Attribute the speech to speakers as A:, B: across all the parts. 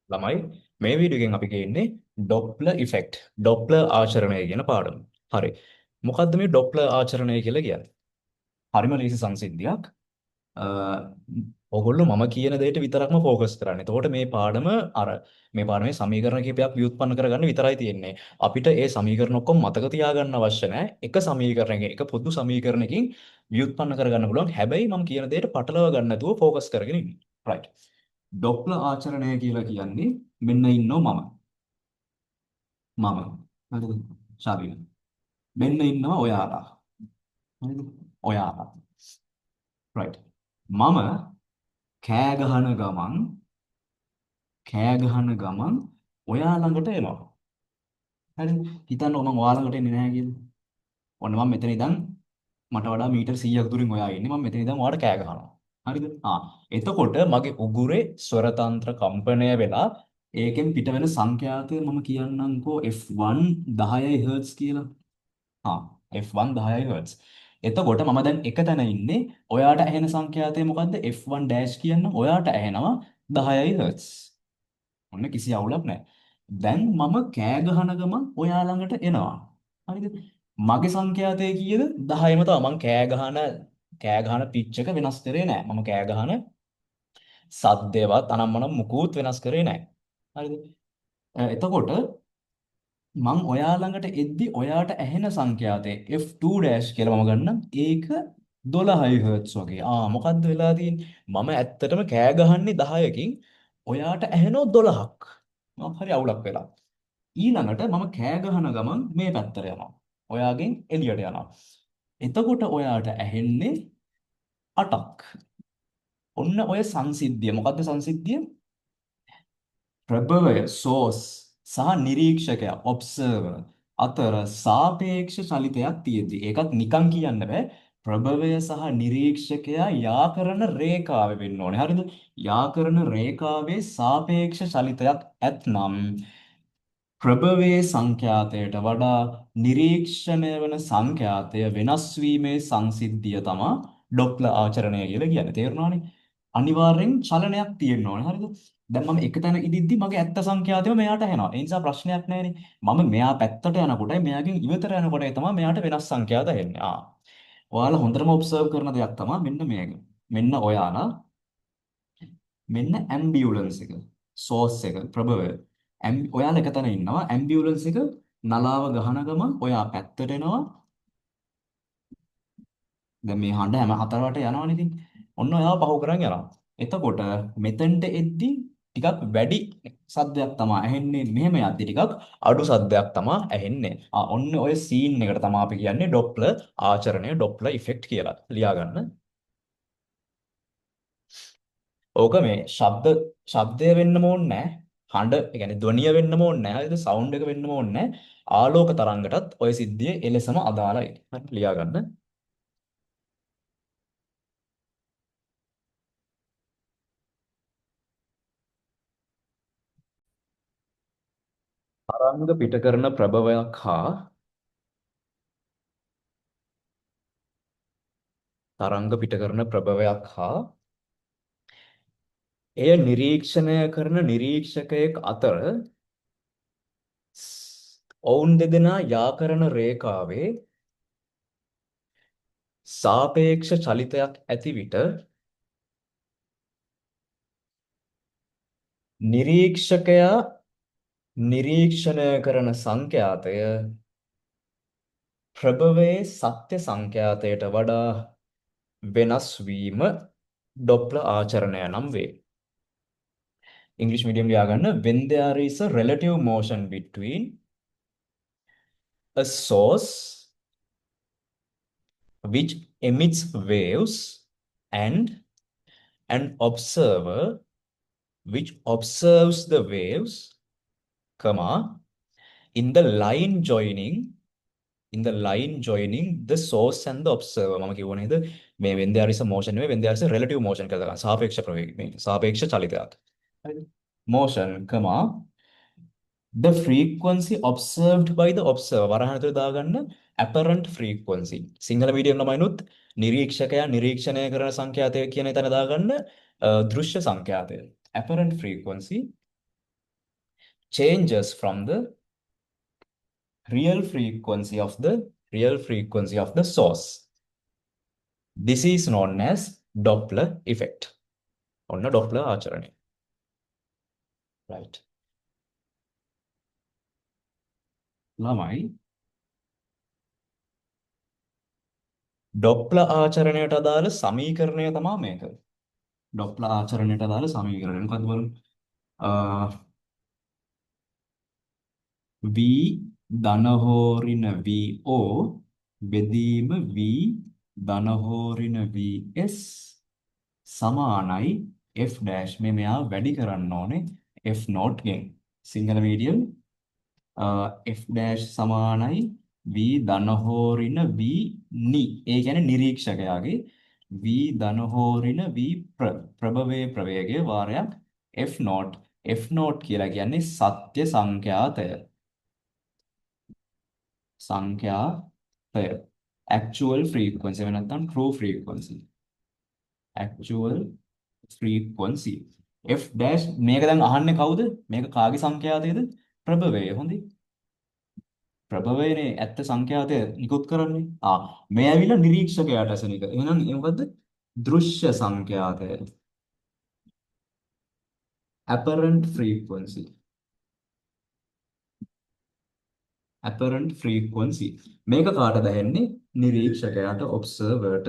A: ළමයි මේ වීඩියෝ එකෙන් අපි ගේන්නේ ඩොප්ලර් ඉෆෙක්ට් ඩොප්ලර් ආචරණය කියන පාඩම. හරි. මොකද්ද මේ ඩොප්ලර් ආචරණය කියලා කියන්නේ? හරිම ලේසි සංසිද්ධියක්. අ, ඔයගොල්ලෝ මම කියන දෙයට විතරක්ම ફોකස් කරන්න. එතකොට මේ පාඩම අර මේ පාඩමේ සමීකරණ කිහිපයක් ව්‍යුත්පන්න කරගන්න විතරයි තියෙන්නේ. අපිට ඒ සමීකරණ ඔක්කොම මතක තියාගන්න අවශ්‍ය නැහැ. එක සමීකරණයකින් එක පොදු සමීකරණයකින් ව්‍යුත්පන්න කරගන්න පුළුවන්. හැබැයි මම කියන දෙයට පටලවා ගන්න නැතුව ફોකස් කරගෙන ඉන්න. රයිට්. ඩොප්ලර් ආචරණය කියලා කියන්නේ මෙන්න ඉන්නෝ මම. හරිද? ශාවින. මෙන්න ඉන්නවා ඔයාලා. හරිද? ඔයාලා. රයිට්. මම කෑ ගහන ගමන් ඔයා ළඟට එනවා. හරිද? හිතන්න මම ඔයා ළඟට එන්නේ නැහැ කියලා. ඔන්න මම මෙතන ඉඳන් මට වඩා මීටර් 100ක් දුරින් ඔයා ඉන්නේ. මම මෙතන ඉඳන් ඔයාට කෑ ගහනවා. හරිද? එතකොට මගේ උගුරේ ස්වර තන්ත්‍ර කම්පණය වෙලා ඒකෙන් පිට වෙන සංඛ්‍යාතය මම කියන්නම්කෝ F1 10යි හර්ට්ස් කියලා. ආ F1 10යි හර්ට්ස්. එතකොට මම දැන් එක තැන ඉන්නේ. ඔයාට ඇහෙන සංඛ්‍යාතය මොකද්ද? F1 ඩෑෂ් කියන්න ඔයාට ඇහෙනවා 10යි හර්ට්ස්. ඔන්න කිසි අවුලක් නැහැ. දැන් මම කෑ ගහන ගමන් ඔයා ළඟට එනවා. හරිද? මගේ සංඛ්‍යාතය කීයද? 10යිම තමයි. මම කෑ ගහන පිච් එක වෙනස් කරේ නැහැ. මම කෑ ගහන සද්දේවත් අනම්මනම් මුකුත් වෙනස් කරේ නැහැ. හරිද? එතකොට මං ඔයා ළඟට එද්දි ඔයාට ඇහෙන සංඛ්‍යාතය F2 ඩෑෂ් කියලා මම ගන්නම්. ඒක 12යි හර්ට්ස් වගේ. මොකද්ද වෙලා තියෙන්නේ? මම ඇත්තටම කෑ ගහන්නේ 10කින් ඔයාට ඇහෙනෝ 12ක්. හරි අවුලක් වෙලා. ඊළඟට මම කෑ ගහන ගමන් මේ පැත්තට යනවා. ඔයාගෙන් එළියට යනවා. එතකොට ඔයාට ඇහෙන්නේ 8ක්. ඔන්න ඔය සංසිද්ධිය. මොකද්ද සංසිද්ධිය? ප්‍රභවය source සහ නිරීක්ෂකයා observer අතර සාපේක්ෂ චලිතයක් තියෙද්දි ඒකත් නිකන් කියන්න බෑ. ප්‍රභවය සහ නිරීක්ෂකයා යා කරන රේඛාවේ වෙන්න ඕනේ. හරිද? යා කරන රේඛාවේ සාපේක්ෂ චලිතයක් ඇත්නම් ප්‍රභවයේ සංඛ්‍යාතයට වඩා නිරීක්ෂණය වන සංඛ්‍යාතය වෙනස් වීමේ සංසිද්ධිය තමයි ඩොප්ලර් ආචරණය කියලා කියන්නේ. තේරුණානේ? අනිවාර්යෙන් චලනයක් තියෙන්න ඕනේ. හරිද? දැන් මම එක තැන ඉදිද්දි මගේ ඇත්ත සංඛ්‍යාතයම මෙයාට ඇහෙනවා. ඒ නිසා ප්‍රශ්නයක් නැහැනේ. මම මෙයා පැත්තට යනකොටයි මෙයාගෙන් ඉවතට යනකොටයි තමයි මෙයාට වෙනස් සංඛ්‍යාත ඇහෙන්නේ. ඔයාලා හොඳටම ඔබ්සර්ව් කරන දෙයක් තමයි මෙන්න මේක. මෙන්න ඔයාලා මෙන්න ඇම්බියුලන්ස් එක සෝස් එක ප්‍රභවය ඔයාලා එක තැන ඉන්නවා ඇම්බියුලන්ස් එක නලාව ගහන ගමන් ඔයා පැත්තට එනවා දැන් මේ හඬ හැම හතරවට යනවනේ ඉතින් ඔන්න ඔයාව පහු කරන් යනවා එතකොට මෙතෙන්ට එද්දි ටිකක් වැඩි සද්දයක් තමයි ඇහෙන්නේ මෙහෙම යද්දි ටිකක් අඩු සද්දයක් තමයි ඇහෙන්නේ ඔන්න ඔය සීන් එකට තමයි අපි කියන්නේ ඩොප්ලර් ආචරණය ඩොප්ලර් ඉෆෙක්ට් කියලා ලියා ගන්න ඕක මේ ශබ්දය වෙන්න ඕනේ නැහැ. හඬ, ඒ කියන්නේ ධ්වනිය වෙන්න ඕනේ නැහැ. හරිද? සවුන්ඩ් එක වෙන්න ඕනේ නැහැ. ආලෝක තරංගටත් ওই සිද්ධිය එලෙසම අදාළයි. හරි ලියා ගන්න. තරංග පිට කරන ප්‍රභවයක් හා තරංග පිට කරන ප්‍රභවයක් හා එය නිරීක්ෂණය කරන නිරීක්ෂකයෙක් අතර ඔවුන් දෙදෙනා යා කරන රේඛාවේ සාපේක්ෂ චලිතයක් ඇති විට නිරීක්ෂකයා නිරීක්ෂණය කරන සංඛ්‍යාතය ප්‍රභවයේ සත්‍ය සංඛ්‍යාතයට වඩා වෙනස් වීම ඩොප්ලර් ආචරණය නම් වේ. ඉංග්‍රීසි මීඩියම් ලියා ගන්න when there is a relative motion between a source which emits waves and an observer which observes the waves, comma, in the line joining the source and the observer මම කියවනේ නේද මේ when there is a motion නෙවෙයි when there is a relative motion කියලා ගන්න සාපේක්ෂ ප්‍රවේගය මේ සාපේක්ෂ චලිතයක් හරිද motion comma the frequency observed by the observer වරහන් ඇතුලේ දාගන්න apparent frequency සිංහල මීඩියම් ළමයිනුත් නිරීක්ෂකයා නිරීක්ෂණය කරන සංඛ්‍යාතය කියන තැන දාගන්න දෘශ්‍ය සංඛ්‍යාතය apparent frequency changes from the real frequency of the source. This is known as Doppler effect. ඔන්න Doppler ආචරණය. Right. ළමයි Doppler ආචරණයට අදාළ සමීකරණය තමයි මේක. Doppler ආචරණයට අදාළ සමීකරණය මොකක්ද බලමු. V ධන හෝරින VO බෙදීම V ධන හෝරින VS සමානයි F dash මේ මෙයා වැඩි කරන්න ඕනේ F not ගෙන්. සිංහල මීඩියම් F dash සමානයි V ධන හෝරින V නි. ඒ කියන්නේ නිරීක්ෂකයාගේ V ධන හෝරින V ප්‍රභවයේ ප්‍රවේගය වාරයක් F not. F not කියලා කියන්නේ සත්‍ය සංඛ්‍යාතය. සංඛ්‍යාතය. actual frequency එහෙම නැත්නම් true frequency. actual frequency. F dash මේක දැන් අහන්නේ කවුද? මේක කාගේ සංඛ්‍යාතයද? ප්‍රභවය. හොඳයි. ප්‍රභවයනේ ඇත්ත සංඛ්‍යාතය නිකුත් කරන්නේ. මේ ඇවිල්ලා නිරීක්ෂකයාට ඇසෙන එක. එහෙනම් ඒ මොකද්ද? දෘශ්‍ය සංඛ්‍යාතය. apparent frequency. apparent frequency. මේක කාටද ඇහෙන්නේ? නිරීක්ෂකයාට observerට.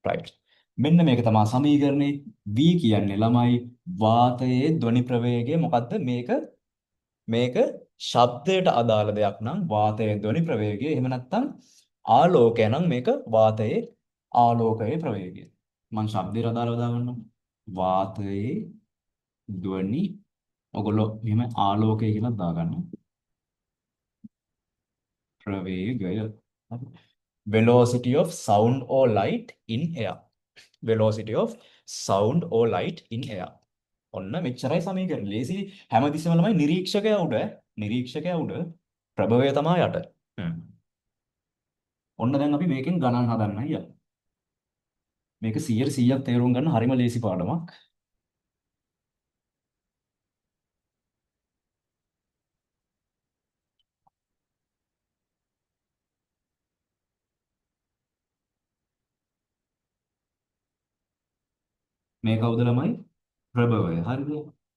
A: right. මෙන්න මේක තමයි සමීකරණේ. V කියන්නේ ළමයි වාතයේ ධ්වනි ප්‍රවේගය මොකද්ද? මේක ශබ්දයට අදාළ දෙයක් නම් වාතයේ ධ්වනි ප්‍රවේගය. එහෙම නැත්නම් ආලෝකය නම් මේක වාතයේ ආලෝකයේ ප්‍රවේගය. මම ශබ්දයට අදාළව දාගන්නවා. වාතයේ ධ්වනි ඔගොල්ලෝ එහෙම ආලෝකය කියලා දාගන්න. ප්‍රවේගය. velocity of sound or light in air. velocity of sound or light in air. ඔන්න මෙච්චරයි සමීකරණ. ලේසි හැමතිස්සෙම ළමයි නිරීක්ෂකයා උඩ ප්‍රභවය තමයි යට. ඔන්න දැන් අපි මේකෙන් ගණන් හදන්න අයියා. මේක 100% තේරුම් ගන්න හරිම ලේසි පාඩමක්. මේ කවුද ළමයි? ප්‍රභවය. හරිද?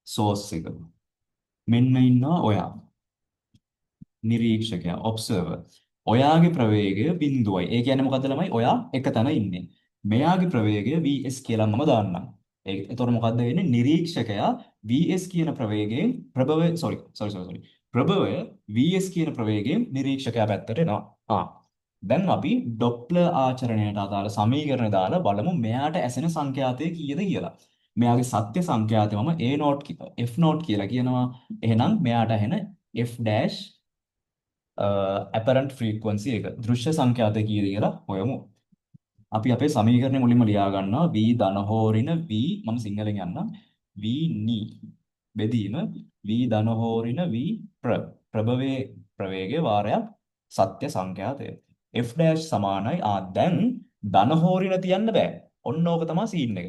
A: සෝස් එක. මෙන්න ඉන්නවා ඔයා. නිරීක්ෂකයා observer. ඔයාගේ ප්‍රවේගය බිඳුවයි. ඒ කියන්නේ මොකද්ද ළමයි? ඔයා එක තැන ඉන්නේ. මෙයාගේ ප්‍රවේගය VS කියලා මම දාන්නම්. එතකොට මොකද්ද වෙන්නේ? නිරීක්ෂකයා VS කියන ප්‍රවේගයෙන් ප්‍රභවය VS කියන ප්‍රවේගයෙන් නිරීක්ෂකයා පැත්තට එනවා. දැන් අපි ඩොප්ලර් ආචරණයට අදාළ සමීකරණ දාලා බලමු මෙයාට ඇසෙන සංඛ්‍යාතය කීයද කියලා. මෙයාගේ සත්‍ය සංඛ්‍යාතය මම F not කියලා කියනවා. එහෙනම් මෙයාට ඇහෙන F dash apparent frequency එක දෘශ්‍ය සංඛ්‍යාතය කීයද කියලා හොයමු. අපි අපේ සමීකරණය මුලින්ම ලියා ගන්නවා v ධන හෝරින v මම සිංහලෙන් යන්නම් v නි බෙදීම v ධන හෝරින v ප්‍රභවයේ ප්‍රවේගය වාරයක් සත්‍ය සංඛ්‍යාතය f dash සමානයි දැන් ධන හෝරින තියන්න බෑ. ඔන්න ඕක තමයි සීන් එක.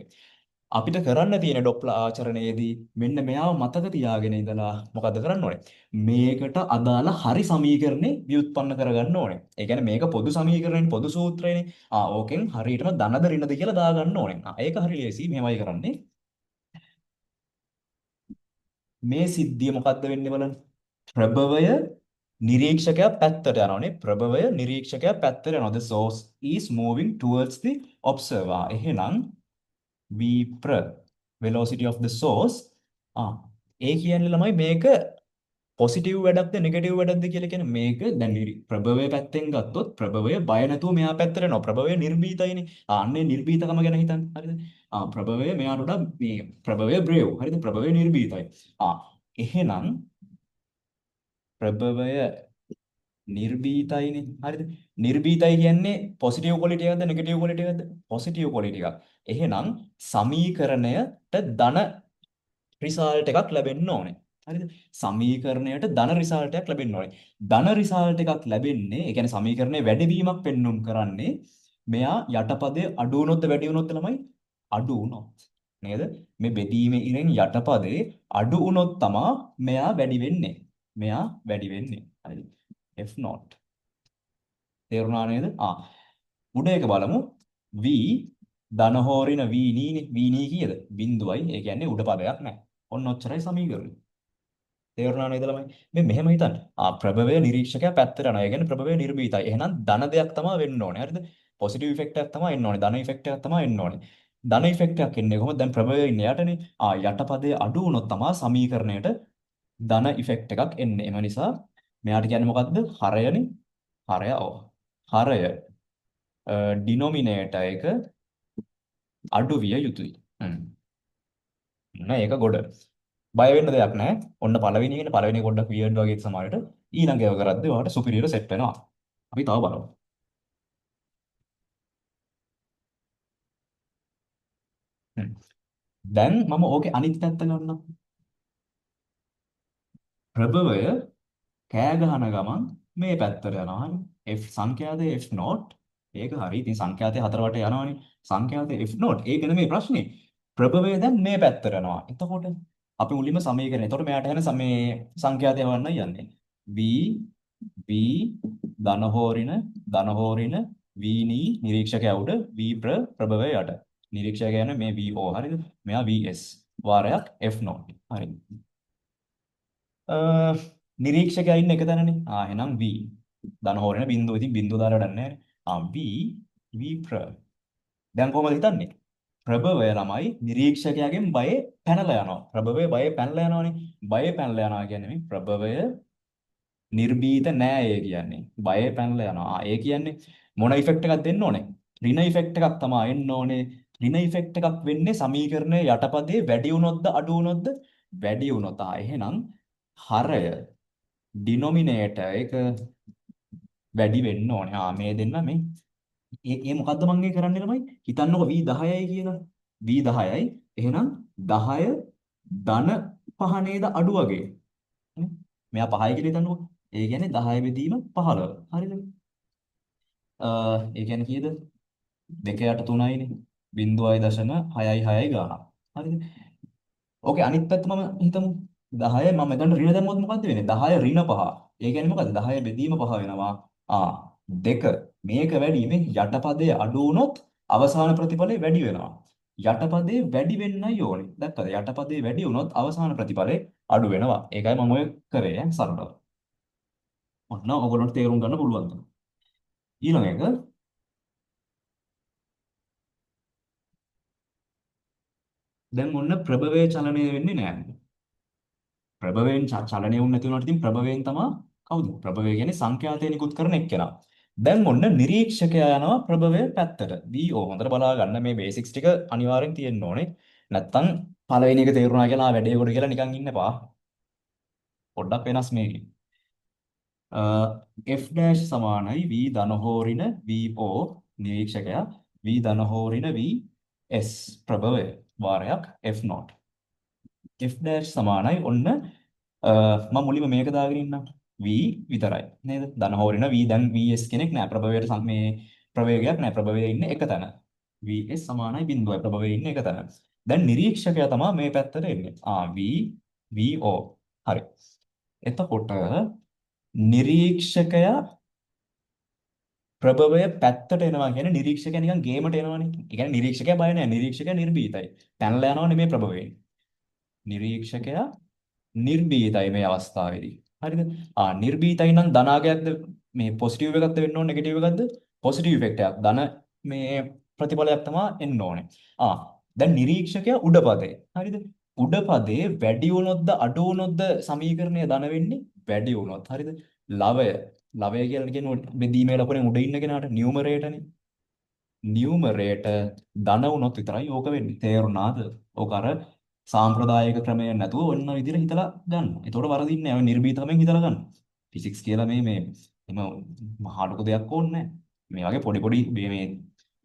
A: අපිට කරන්න තියෙන ඩොප්ලර් ආචරණයේදී මෙන්න මෙයාව මතක තියාගෙන ඉඳලා මොකද කරන්න ඕනේ? මේකට අදාළ හරි සමීකරණේ ව්‍යුත්පන්න කරගන්න ඕනේ. ඒ කියන්නේ මේක පොදු සමීකරණේ පොදු සූත්‍රයනේ. ඕකෙන් හරියටම ධනද ඍණද කියලා දාගන්න ඕනේ. ඒක හරි ලේසි. මෙහෙමයි කරන්නේ. මේ සිද්ධිය මොකද්ද වෙන්නේ බලන්න. ප්‍රභවය නිරීක්ෂකයා පැත්තට යනවානේ. ප්‍රභවය නිරීක්ෂකයා පැත්තට යනවා. The source is moving towards the observer. එහෙනම් v velocity of the source ඒ කියන්නේ ළමයි මේක පොසිටිව් වැඩක්ද නෙගටිව් වැඩක්ද කියලා කියන්නේ මේක දැන් ප්‍රභවය පැත්තෙන් ගත්තොත් ප්‍රභවය බය නැතුව මෙහා පැත්තට යනවා. ප්‍රභවය නිර්භීතයිනේ. අන්නේ නිර්භීතකම ගැන හිතන්න. හරිද? ප්‍රභවය මෙයාට වඩා මේ ප්‍රභවය බ්‍රේව්. හරිද? ප්‍රභවය නිර්භීතයි. එහෙනම් ප්‍රභවය නිර්භීතයිනේ. හරිද? නිර්භීතයි කියන්නේ පොසිටිව් ක්වොලිටි එකක්ද නෙගටිව් ක්වොලිටි එකක්ද? පොසිටිව් ක්වොලිටි එකක්. එහෙනම් සමීකරණයට ධන රිසල්ට් එකක් ලැබෙන්න ඕනේ. හරිද? සමීකරණයට ධන රිසල්ට් එකක් ලැබෙන්න ඕනේ. ධන රිසල්ට් එකක් ලැබෙන්නේ, ඒ කියන්නේ සමීකරණයේ වැඩිවීමක් පෙන්눔 කරන්නේ මෙයා යටපදයේ අඩු වුණොත් වැඩි වුණොත් ළමයි අඩු වුණොත්. නේද? මේ බෙදීමේ ඉරෙන් යටපදේ අඩු වුණොත් තමා මෙයා වැඩි වෙන්නේ. මෙයා වැඩි වෙන්නේ. හරිද? F not. තේරුණා නේද? උඩ එක බලමු. v ධන හෝරින v නීනේ. v නී කීයද? බිඳුවයි. ඒ කියන්නේ උඩ පදයක් නැහැ. ඔන්න ඔච්චරයි සමීකරණය. තේරුණා නේද ළමයි? මේ මෙහෙම හිතන්න. ප්‍රභවය නිරීක්ෂකයා පැත්තට යනවා. ඒ කියන්නේ ප්‍රභවය නිර්භීතයි. එහෙනම් ධන දෙයක් තමයි වෙන්න ඕනේ. හරිද? පොසිටිව් ඉෆෙක්ට් එකක් තමයි එන්න ඕනේ. ධන ඉෆෙක්ට් එකක් තමයි එන්න ඕනේ. ධන ඉෆෙක්ට් එකක් එන්නේ කොහොමද? දැන් ප්‍රභවය ඉන්නේ යටනේ. යටපදයේ අඩු වුණොත් තමයි සමීකරණයට ධන ඉෆෙක්ට් එකක් එන්නේ. එම නිසා මෙයාට කියන්නේ මොකද්ද? හරයනේ. හරය ඔව්. හරය ඩිනොමිනේටර් එක අඩු විය යුතුයි. නෑ ඒක ගොඩ. බය වෙන්න දෙයක් නෑ. ඔන්න පළවෙනි එකනේ පළවෙනි එක පොඩ්ඩක් වියර්ඩ් වගේ සමහරට ඊළඟ ඒවා කරද්දී ඔයාලට සුපිරියර් සෙට් වෙනවා. අපි තව බලමු. හ්ම්. දැන් මම ඕකේ අනිත් පැත්ත ගන්නම්. ප්‍රභවය කෑ ගහන ගමන් මේ පැත්තට යනවා. F සංඛ්‍යාතයේ F not ඒක හරි. ඉතින් සංඛ්‍යාතයේ හතර වටේ යනවනේ. සංඛ්‍යාතයේ F not ඒක නෙමෙයි ප්‍රශ්නේ. ප්‍රභවය දැන් මේ පැත්තට යනවා. එතකොට අපි මුලින්ම සමීකරණය. එතකොට මෙයාට එන මේ සංඛ්‍යාතය වන්නයි යන්නේ. v v ධන හෝරින v නී නිරීක්ෂකයා උඩ v ප්‍රභවය යට. නිරීක්ෂකයා කියන්නේ මේ vo හරිද? මෙයා vs වාරයක් F not. හරිද? නිරීක්ෂකයා ඉන්න එක තැනනේ. එහෙනම් v ධන හෝරෙන බිඳුව. ඉතින් බිඳුව දාලා වැඩක් නැහැ. v දැන් කොහමද හිතන්නේ? ප්‍රභවය ළමයි නිරීක්ෂකයාගෙන් බය පැනලා යනවා. ප්‍රභවය බය පැනලා යනවානේ. බය පැනලා යනවා කියන්නේ මේ ප්‍රභවය නිර්භීත නෑ ඒ කියන්නේ. බය පැනලා යනවා. ඒ කියන්නේ මොන ඉෆෙක්ට් එකක් දෙන්න ඕනේ? ඍණ ඉෆෙක්ට් එකක් තමයි එන්න ඕනේ. ඍණ ඉෆෙක්ට් එකක් වෙන්නේ සමීකරණයේ යටපදේ වැඩි වුණොත්ද අඩු වුණොත්ද? වැඩි වුණොත්. එහෙනම් හරය ඩිනොමිනේටර් එක වැඩි වෙන්න ඕනේ. මේ දෙන්න මේ මොකද්ද මම මේ කරන්නේ ළමයි? හිතන්නකො v10යි කියලා. v10යි. එහෙනම් 10 ධන 5 නේද අඩු වගේ. නේ? මෙයා 5යි කියලා හිතන්නකො. ඒ කියන්නේ 10 බෙදීම 15. හරිද? ඒ කියන්නේ කීයද? 2 යට 3යිනේ. 0.666 ගාණක්. හරිද? ඕකේ අනිත් පැත්ත මම හිතමු 10 මම මෙතන ඍණ දැම්මොත් මොකද්ද වෙන්නේ 10 ඍණ 5. ඒ කියන්නේ මොකද්ද 10 බෙදීම 5 වෙනවා. 2 මේක වැඩි මේ යටපදයේ අඩු වුණොත් අවසාන ප්‍රතිඵලය වැඩි වෙනවා. යටපදයේ වැඩි වෙන්නයි ඕනේ. දැක්කද? යටපදයේ වැඩි වුණොත් අවසාන ප්‍රතිඵලය අඩු වෙනවා. ඒකයි මම ඔය කරේ සරලව. ඔන්න ඔයගොල්ලන්ට තේරුම් ගන්න පුළුවන්. ඊළඟ එක දැන් ඔන්න ප්‍රභවය චලනය වෙන්නේ නැහැ. ප්‍රභවයෙන් චලනය වුණ නැති වුණාට ඉතින් ප්‍රභවයෙන් තමයි කවුද? ප්‍රභවය කියන්නේ සංඛ්‍යාතය නිකුත් කරන එක්කෙනා. දැන් ඔන්න නිරීක්ෂකයා යනවා ප්‍රභවය පැත්තට. VO හොඳට බලා ගන්න මේ බේසික්ස් ටික අනිවාර්යෙන් තියෙන්න ඕනේ. නැත්තම් පළවෙනි එක තේරුණා කියලා වැඩේ කොට කියලා නිකන් ඉන්න එපා. පොඩ්ඩක් වෙනස් මේකේ. F dash සමානයි v ධන හෝරින VO නිරීක්ෂකයා v ධන හෝරින VS ප්‍රභවය වාරයක් F not. F dash සමානයි ඔන්න මම මුලින්ම මේක දාගෙන ඉන්නම් v විතරයි නේද ධන හෝරින v දැන් vs කෙනෙක් නෑ ප්‍රභවයට මේ ප්‍රවේගයක් නෑ ප්‍රභවයේ ඉන්නේ එක තැන vs සමානයි බිඳුවයි ප්‍රභවයේ ඉන්නේ එක තැන දැන් නිරීක්ෂකයා තමයි මේ පැත්තට එන්නේ vo හරි එතකොට නිරීක්ෂකයා ප්‍රභවය පැත්තට එනවා කියන්නේ නිරීක්ෂකයා නිකන් ගේමට එනවනේ ඒ කියන්නේ නිරීක්ෂකයා බය නෑ නිරීක්ෂකයා නිර්භීතයි පැනලා යනවනේ මේ ප්‍රභවයෙන් නිරීක්ෂකයා නිර්භීතයි මේ අවස්ථාවේදී. හරිද? නිර්භීතයි නම් ධනාගයක්ද මේ පොසිටිව් එකක්ද වෙන්න ඕනේ නෙගටිව් එකක්ද? පොසිටිව් ඉෆෙක්ට් එකක්. ධන මේ ප්‍රතිඵලයක් තමයි එන්න ඕනේ. දැන් නිරීක්ෂකයා උඩ පදේ. හරිද? උඩ පදේ වැඩි වුණොත්ද අඩු වුණොත්ද සමීකරණය ධන වෙන්නේ? වැඩි වුණොත්. හරිද? ලවය. ලවය කියලා කියන්නේ බෙදීමේ ලකුණෙන් උඩ ඉන්න කෙනාට නියුමරේටර්නේ. නියුමරේටර් ධන වුණොත් විතරයි ඕක වෙන්නේ. තේරුණාද? ඕක අර සාම්ප්‍රදායික ක්‍රමයෙන් නැතුව ඔන්න විදිහට හිතලා ගන්න. ඒතකොට වරදින්නේ නැහැ. ඔය නිර්භීතකමෙන් හිතලා ගන්න. ෆිසික්ස් කියලා මේ එම මහා ලොකු දෙයක් ඕනේ නැහැ. මේ වගේ පොඩි පොඩි මේ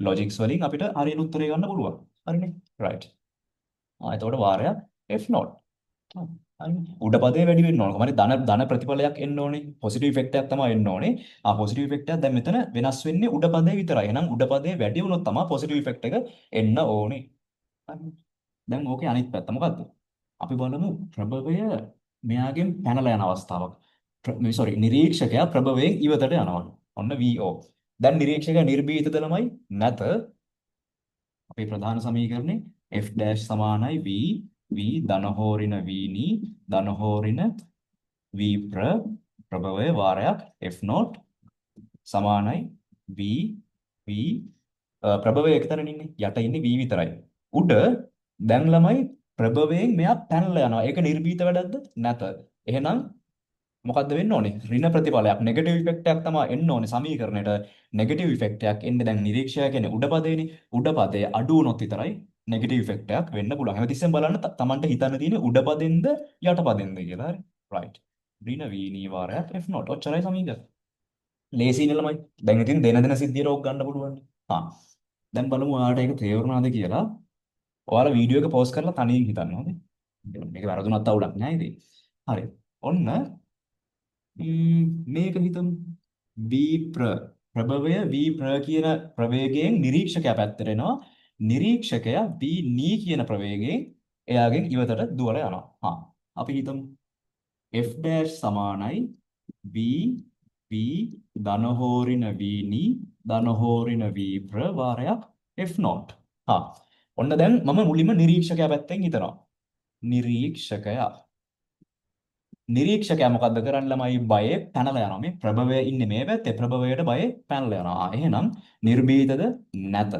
A: ලොජික්ස් වලින් අපිට හරියට උත්තරේ ගන්න පුළුවන්. හරිනේ? රයිට්. එතකොට වාරයක් F not. හරිනේ. උඩ පදේ වැඩි වෙන්න ඕන. කොහමද ධන ප්‍රතිඵලයක් එන්න ඕනේ. පොසිටිව් ඉෆෙක්ට් එකක් තමයි එන්න ඕනේ. පොසිටිව් ඉෆෙක්ට් එකක් දැන් මෙතන වෙනස් වෙන්නේ උඩ පදේ විතරයි. එහෙනම් උඩ පදේ වැඩි වුණොත් තමයි පොසිටිව් ඉෆෙක්ට් එක එන්න ඕනේ. හරිනේ. දැන් ඕකේ අනිත් පැත්ත මොකද්ද? අපි බලමු ප්‍රභවය මෙයාගෙන් පැනලා යන අවස්ථාවක්. සෝරි නිරීක්ෂකයා ප්‍රභවයෙන් ඉවතට යනවා. ඔන්න VO. දැන් නිරීක්ෂකයා නිර්භීතද ළමයි? නැත. අපේ ප්‍රධාන සමීකරණේ f dash සමානයි v ධන හෝරින v නි ධන හෝරින v ප්‍රභවය වාරයක් f not සමානයි v v ප්‍රභවය එකතරන් ඉන්නේ යට ඉන්නේ v විතරයි. උඩ දැන් ළමයි ප්‍රභවයෙන් මෙයා පැනලා යනවා. ඒක නිර්භීත වැඩක්ද? නැත. එහෙනම් මොකද්ද වෙන්න ඕනේ? ඍණ ප්‍රතිඵලයක් නෙගටිව් ඉෆෙක්ට් එකක් තමයි එන්න ඕනේ සමීකරණයට. නෙගටිව් ඉෆෙක්ට් එකක් එන්නේ දැන් නිරීක්ෂය කියන්නේ උඩ පදේනේ. උඩ පදේ අඩු වුණොත් විතරයි නෙගටිව් ඉෆෙක්ට් එකක් වෙන්න පුළුවන්. හැමතිස්සෙම බලන්න තමන්ට හිතන්න තියෙන්නේ උඩ පදෙන්ද යට පදෙන්ද කියලා. හරි. රයිට්. ඍණ v නීවාරයක් f not. ඔච්චරයි සමීකරණ. ලේසියිනේ ළමයි. දැන් ඉතින් දෙන සිද්ධියට ඕක ගන්න පුළුවන්. හා. දැන් බලමු ඔයාලට ඒක තේරුණාද කියලා. ඔයාලා වීඩියෝ එක පෝස් කරලා තනියෙන් හිතන්න ඕනේ. මේක වැරදුනත් අවුලක් නෑ ඉතින්. හරි. ඔන්න මේක හිතමු. v ප්‍රභවය v කියන ප්‍රවේගයෙන් නිරීක්ෂකයා පැත්තට එනවා. නිරීක්ෂකයා v නී කියන ප්‍රවේගයෙන් එයාගෙන් ඉවතට දුවලා යනවා. හා. අපි හිතමු f dash සමානයි v v ධන හෝරින v නී ධන හෝරින v වාරයක් f not. හා. ඔන්න දැන් මම මුලින්ම නිරීක්ෂකයා පැත්තෙන් හිතනවා. නිරීක්ෂකයා මොකද්ද කරන්නේ ළමයි? බයේ පැනලා යනවා. මේ ප්‍රභවය ඉන්නේ මේ පැත්තේ, ප්‍රභවයට බයේ පැනලා යනවා. එහෙනම් නිර්භීතද? නැත.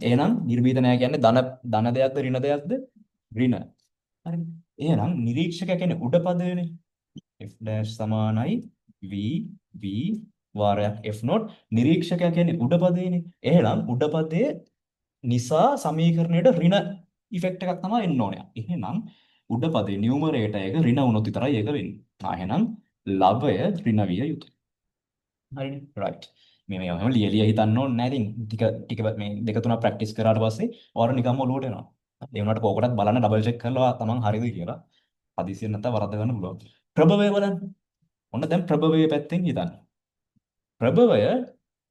A: එහෙනම් නිර්භීත නැහැ කියන්නේ ධන දෙයක්ද ඍණ දෙයක්ද? ඍණ. හරි. එහෙනම් නිරීක්ෂකයා කියන්නේ උඩ පදයනේ. f dash සමානයි v v වාරයක් f not. නිරීක්ෂකයා කියන්නේ උඩ පදයනේ. එහෙනම් උඩ පදයේ නිසා සමීකරණයට ඍණ ඉෆෙක්ට් එකක් තමයි එන්න ඕනේ. එහෙනම් උඩ පදේ නියුමරේටර් එක ඍණ වුණොත් විතරයි ඒක වෙන්නේ. එහෙනම් ලවය ඍණ විය යුතුයි. හරිනේ. රයිට්. මේවම ලියලිය හිතන්න ඕනේ නැහැ. ඉතින් ටික මේ දෙක තුනක් ප්‍රැක්ටිස් කරාට පස්සේ ඔයාලා නිකම්ම ඔලුවට එනවා. ඒ වුණාට කෝකටත් බලන්න ඩබල් චෙක් කරලා තමන් හරිද කියලා. හදිසියෙන් නැත්තම් වරද්ද ගන්න පුළුවන්. ප්‍රභවය බලන්න. ඔන්න දැන් ප්‍රභවයේ පැත්තෙන් හිතන්න. ප්‍රභවය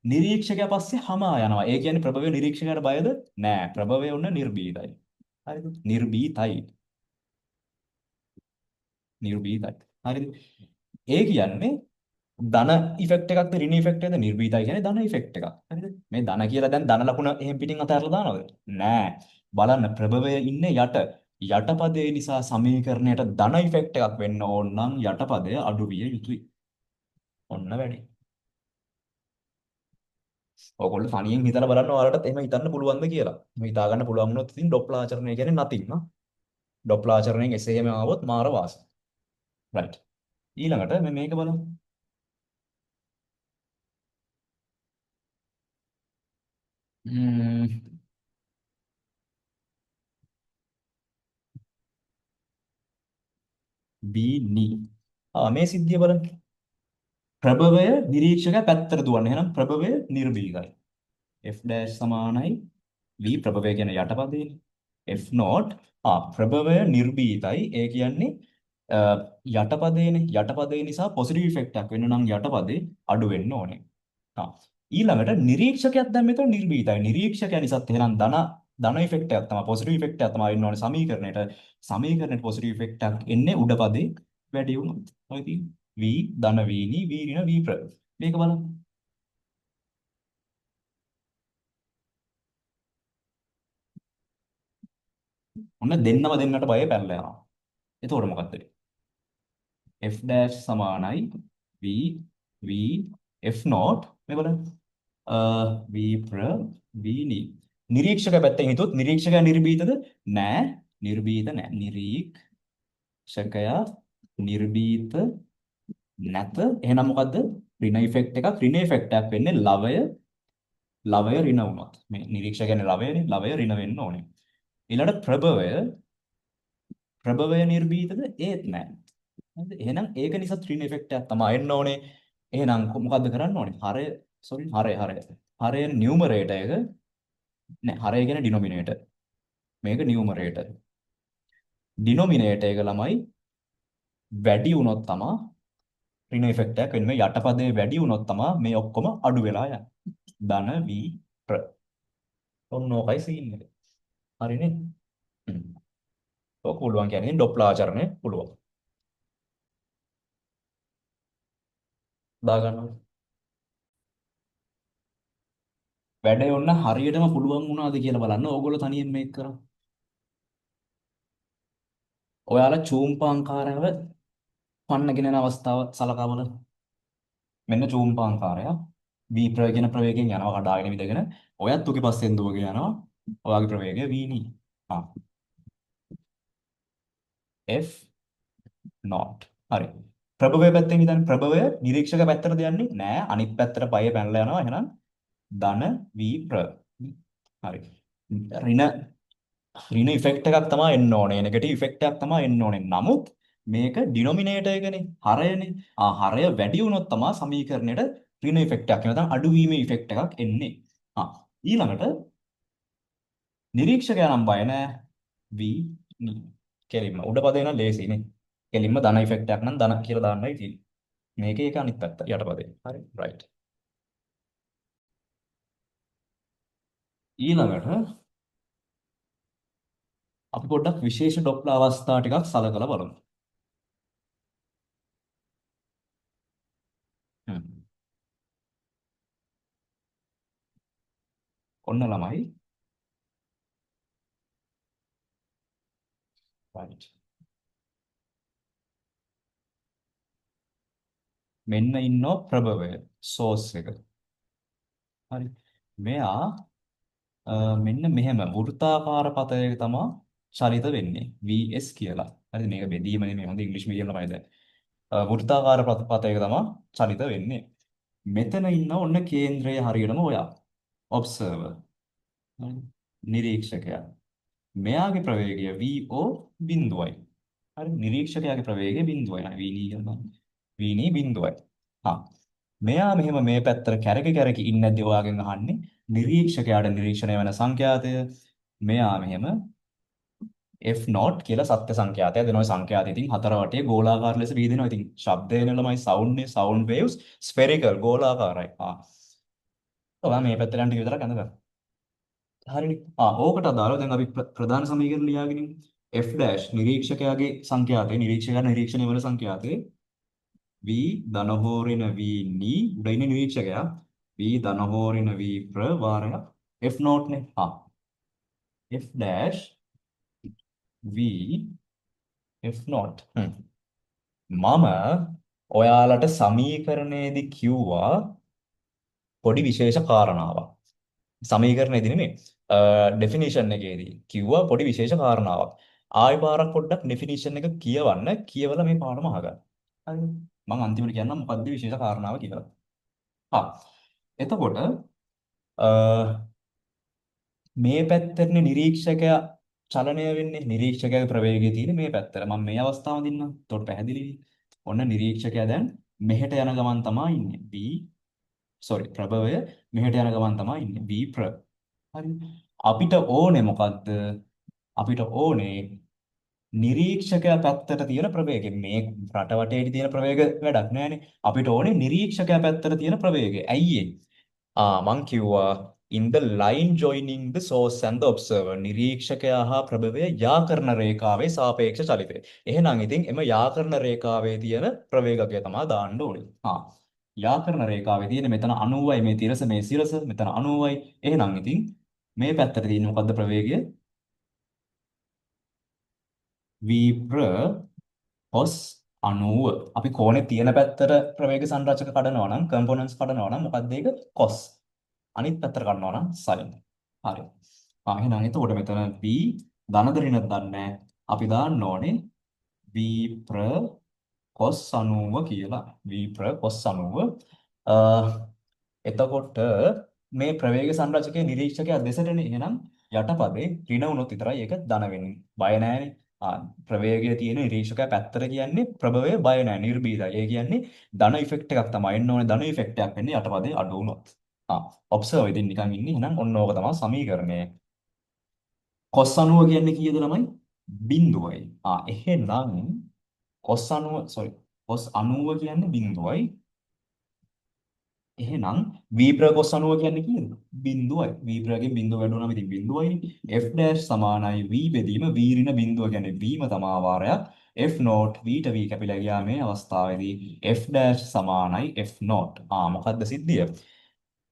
A: නිරීක්ෂකයා පස්සේ hama යනවා. ඒ කියන්නේ ප්‍රභවය නිරීක්ෂකයාට බයද? නෑ. ප්‍රභවය ඔන්න නිර්භීතයි. හරිද? නිර්භීතයි. නිර්භීතයි. හරිද? ඒ කියන්නේ ධන ඉෆෙක්ට් එකක්ද ඍණ ඉෆෙක්ට් එකක්ද? නිර්භීතයි කියන්නේ ධන ඉෆෙක්ට් එකක්. හරිද? මේ ධන කියලා දැන් ධන ලකුණ එහෙම් පිටින් අතහැරලා දානවද? නෑ. බලන්න ප්‍රභවය ඉන්නේ යට. යටපදේ නිසා සමීකරණයට ධන ඉෆෙක්ට් එකක් වෙන්න ඕන නම් යටපදය අඩු විය යුතුයි. ඔන්න වැඩි. ඔයගොල්ලෝ තනියෙන් හිතලා බලන්න ඔයාලටත් එහෙම හිතන්න පුළුවන්ද කියලා. එහෙම හිතා ගන්න පුළුවන් වුණොත් ඉතින් ඩොප්ලර් ආචරණය කියන්නේ nothing නා. ඩොප්ලර් ආචරණයෙන් එසේ එහෙම ආවොත් මාර වාසි. right. ඊළඟට මේක බලමු. ම්ම් B නි. මේ සිද්ධිය බලන්න. ප්‍රභවය නිරීක්ෂක පැත්තට දුවන්නේ. එහෙනම් ප්‍රභවය නිර්භීකයි. f dash සමානයි v ප්‍රභවය කියන්නේ යටපදේනේ. f not ප්‍රභවය නිර්භීතයි. ඒ කියන්නේ අ, යටපදේනේ. යටපදේ නිසා පොසිටිව් ඉෆෙක්ට් එකක් වෙන්න නම් යටපදේ අඩු වෙන්න ඕනේ. ඊළඟට නිරීක්ෂකයක් දැන් මෙතන නිර්භීතයි. නිරීක්ෂකයා නිසාත් එහෙනම් ධන ඉෆෙක්ට් එකක් තමයි පොසිටිව් ඉෆෙක්ට් එකක් තමයි එන්න ඕනේ සමීකරණයට. සමීකරණයට පොසිටිව් ඉෆෙක්ට් එකක් එන්නේ උඩ පදේ වැඩි වුණොත්. ඔය තියෙන්නේ v ධන v නි v ඍණ v ප්‍ර. මේක බලන්න. ඔන්න දෙන්නම දෙන්නට බය පැනලා යනවා. එතකොට මොකක්ද වෙන්නේ? f dash සමානයි v v f not මේ බලන්න. v ප්‍ර v නි. නිරීක්ෂක පැත්තෙන් හිතුවොත් නිරීක්ෂකයා නිර්භීතද? නෑ. නිර්භීත නෑ. නිරීක්ෂකයා නිර්භීත නැත. එහෙනම් මොකද්ද? ඍණ ඉෆෙක්ට් එකක්. ඍණ ඉෆෙක්ට් එකක් වෙන්නේ ලවය ඍණ වුණොත්. මේ නිරීක්ෂක කියන්නේ ලවයනේ. ලවය ඍණ වෙන්න ඕනේ. ඊළඟට ප්‍රභවය නිර්භීතද? ඒත් නෑ. හරිද? එහෙනම් ඒක නිසා ඍණ ඉෆෙක්ට් එකක් තමයි එන්න ඕනේ. එහෙනම් මොකද්ද කරන්න ඕනේ? හරය නියුමරේටර් එක නෑ. හරය කියන්නේ ඩිනොමිනේටර්. මේක නියුමරේටර්. ඩිනොමිනේටර් එක ළමයි වැඩි වුණොත් තමයි ඍණ ඉෆෙක්ට් එකක් වෙන්නේ. මේ යටපදේ වැඩි වුණොත් තමයි මේ ඔක්කොම අඩු වෙලා යන්නේ. ධන v ප්‍ර. ඔන්න ඔකයි සීන් එක. හරිනේ. හ්ම්. ඔක පුළුවන් කියන්නේ ඩොප්ලාචරණය පුළුවන්. දාගන්නවා. වැඩේ ඔන්න හරියටම පුළුවන් වුණාද කියලා බලන්න ඕගොල්ලෝ තනියෙන් මේක කරා. ඔයාලා චූම්පාංකාරයව පන්නගෙන යන අවස්ථාව සලකා බලන්න. මෙන්න චූම්පාංකාරය v ප්‍රවේගන ප්‍රවේගයෙන් යනවා කඩාගෙන විදගෙන ඔයත් උගේ පස්සෙන් දුවගෙන යනවා. ඔයාගේ ප්‍රවේගය v නේ. ආ f not. හරි. ප්‍රභවය පැත්තෙන් ඉතින් ප්‍රභවය නිරීක්ෂක පැත්තටද යන්නේ? නෑ අනිත් පැත්තට පය පැනලා යනවා. එහෙනම් ධන v ප්‍ර. හරි. ඍණ ඍණ ඉෆෙක්ට් එකක් තමයි එන්න ඕනේ. නෙගටිව් ඉෆෙක්ට් එකක් තමයි එන්න ඕනේ. නමුත් මේක ඩිනොමිනේටර් එකනේ. හරයනේ. හරය වැඩි වුණොත් තමයි සමීකරණයට ඍණ ඉෆෙක්ට් එකක් නැත්නම් අඩුවීමේ ඉෆෙක්ට් එකක් එන්නේ. ඊළඟට නිරීක්ෂකයා නම් බය නෑ. v knee. කෙලින්ම උඩ පදේ නම් ලේසියිනේ. කෙලින්ම ධන ඉෆෙක්ට් එකක් නම් ධන කියලා දාන්නයි තියෙන්නේ. මේකේ ඒක අනිත් පැත්ත යටපදේ. හරි. රයිට්. ඊළඟට අපි පොඩ්ඩක් විශේෂ ඩොප්ලර් අවස්ථා ටිකක් සලකලා බලමු. හ්ම්. ඔන්න ළමයි. රයිට්. මෙන්න ඉන්නෝ ප්‍රභවය සෝස් එක. හරි. මෙයා මෙන්න මෙහෙම වෘත්තාකාර පතයක තමයි චලිත වෙන්නේ. VS කියලා. හරිද? මේක බෙදීම නෙමෙයි. හොඳ ඉංග්‍රීසි මීඩියම් ළමයි දැන්. වෘත්තාකාර පතයක තමයි චලිත වෙන්නේ. මෙතන ඉන්න ඔන්න කේන්ද්‍රය හරියටම ඔයා. ඔබ්සර්වර්. නිරීක්ෂකයා. මෙයාගේ ප්‍රවේගය VO බිඳුවයි. හරි නිරීක්ෂකයාගේ ප්‍රවේගය බිඳුවයි. VD කියනවා. VD බිඳුවයි. හා මෙයා මෙහෙම මේ පැත්තට කැරකි කැරකි ඉන්නේ නැද්ද ඔයාගෙන් අහන්නේ නිරීක්ෂකයාට නිරීක්ෂණය වෙන සංඛ්‍යාතය මෙයා මෙහෙම F not කියලා සත්‍ය සංඛ්‍යාතය දෙනවා සංඛ්‍යාතය ඉතින් හතර වටේ ගෝලාකාර ලෙස විහිදෙනවා ඉතින් ශබ්දය නෙලමයි sound waves spherical ගෝලාකාරයි ඔයා මේ පැත්තට යන්න ටික විතරක් අඳ ගන්න හරිනේ ඕකට අදාළව දැන් අපි ප්‍රධාන සමීකරණ ලියාගෙන F dash නිරීක්ෂකයාගේ සංඛ්‍යාතය නිරීක්ෂකයා නිරීක්ෂණය වෙන සංඛ්‍යාතය v ධන හෝ ඍණ v නී උඩ ඉන්නේ නිරීක්ෂකයා v ධන හෝ ඍණ v ප්‍ර වාරයක් f not නේ f dash v f not මම ඔයාලට සමීකරණයේදී කිව්වා පොඩි විශේෂ කාරණාවක් සමීකරණයේදී නෙමෙයි ඩෙෆිනිෂන් එකේදී කිව්වා පොඩි විශේෂ කාරණාවක් ආයෙ පාරක් පොඩ්ඩක් ඩෙෆිනිෂන් එක කියවන්න කියවලා මේ පාඩම අහගන්න හරිද මම අන්තිමට කියන්නම් මොකද්ද විශේෂ කාරණාව කියලා එතකොට මේ පැත්තටනේ නිරීක්ෂකයා චලනය වෙන්නේ නිරීක්ෂකයාගේ ප්‍රවේගය තියෙන මේ පැත්තට මම මේ අවස්ථාව දින්නම් එතකොට පැහැදිලියි ඔන්න නිරීක්ෂකයා දැන් මෙහෙට යන ගමන් තමයි ඉන්නේ B ප්‍රභවය මෙහෙට යන ගමන් තමයි ඉන්නේ B ප්‍ර හරි අපිට ඕනේ මොකද්ද අපිට ඕනේ නිරීක්ෂකයා පැත්තට තියෙන ප්‍රවේගය මේ රට වටේට තියෙන ප්‍රවේග වැඩක් නෑනේ අපිට ඕනේ නිරීක්ෂකයා පැත්තට තියෙන ප්‍රවේගය ඇයි මං කිව්වා in the line joining the source and the observer නිරීක්ෂකයා හා ප්‍රභවය යාකරණ රේඛාවේ සාපේක්ෂ චලිතය. එහෙනම් ඉතින් එම යාකරණ රේඛාවේ තියෙන ප්‍රවේගකය තමයි දාන්න ඕනේ. යාකරණ රේඛාවේ තියෙන මෙතන 90යි මේ තිරස මේ සිරස මෙතන 90යි. එහෙනම් ඉතින් මේ පැත්තට තියෙන මොකද්ද ප්‍රවේගය? v ප්‍ර cos 90. අපි කෝණේ තියෙන පැත්තට ප්‍රවේග සංරචක කඩනවා නම් කම්පොනන්ට්ස් කඩනවා නම් මොකද්ද ඒක? cos. අනිත් පැත්තට කඩනවා නම් sin. හරි. එහෙනම් එතකොට මෙතන v ධනද ඍණද දන්නේ අපි දාන්න ඕනේ v ප්‍ර cos 90 කියලා. v ප්‍ර cos 90. එතකොට මේ ප්‍රවේග සංරචකයේ නිරීක්ෂකයා දෙසටනේ. එහෙනම් යටපදේ ඍණ වුණොත් විතරයි ඒක ධන වෙන්නේ. බය නැහැනේ. ප්‍රවේගය තියෙන නිරීක්ෂකයා පැත්තට කියන්නේ ප්‍රභවය බය නැහැ නිර්භීතයි. ඒ කියන්නේ ධන ඉෆෙක්ට් එකක් තමයි එන්න ඕනේ ධන ඉෆෙක්ට් එකක් වෙන්නේ යටපදේ අඩු වුණොත්. ඔබ්සර්ව් ඉතින් නිකන් ඉන්නේ. එහෙනම් ඔන්න ඕක තමයි සමීකරණය. cos 90 කියන්නේ කීයද ළමයි? බිඳුවයි. එහෙනම් cos 90 cos 90 කියන්නේ බිඳුවයි. එහෙනම් v ප්‍ර cos 90 කියන්නේ කීයද? බිඳුවයි. v ප්‍රගෙන් බිඳුව වැඩුණාම ඉතින් බිඳුවයිනේ. f dash සමානයි v බෙදීම v ඍණ බිඳුව කියන්නේ vම තමා වාරයක්. f not v ට v කැපිලා ගියා මේ අවස්ථාවේදී f dash සමානයි f not. මොකද්ද සිද්ධිය?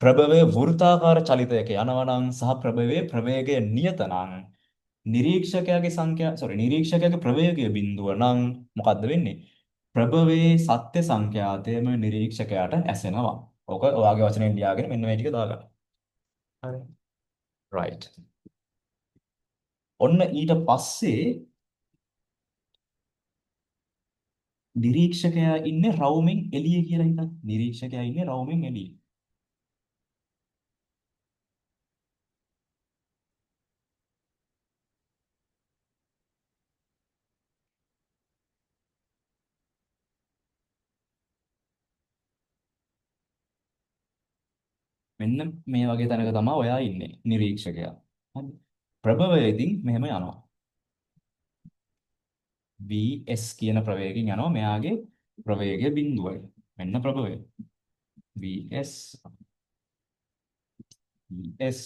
A: ප්‍රභවය වෘත්තාකාර චලිතයක යනවා නම් සහ ප්‍රභවයේ ප්‍රවේගය නියත නම් නිරීක්ෂකයාගේ සංඛ්‍යා නිරීක්ෂකයාගේ ප්‍රවේගය බිඳුව නම් මොකද්ද වෙන්නේ? ප්‍රභවයේ සත්‍ය සංඛ්‍යාතයම නිරීක්ෂකයාට ඇසෙනවා. ඕක ඔයාගේ වචනෙන් ලියාගෙන මෙන්න මේ ටික දාගන්න. හරි. right. ඔන්න ඊට පස්සේ නිරීක්ෂකයා ඉන්නේ රවුමෙන් එළියේ කියලා හිතන්න. නිරීක්ෂකයා ඉන්නේ රවුමෙන් එළියේ. මෙන්න මේ වගේ තැනක තමයි ඔයා ඉන්නේ නිරීක්ෂකයා. හරි. ප්‍රභවයේදී මෙහෙම යනවා. vs කියන ප්‍රවේගයෙන් යනවා මෙයාගේ ප්‍රවේගය බිඳුවයි. මෙන්න ප්‍රභවය. vs vs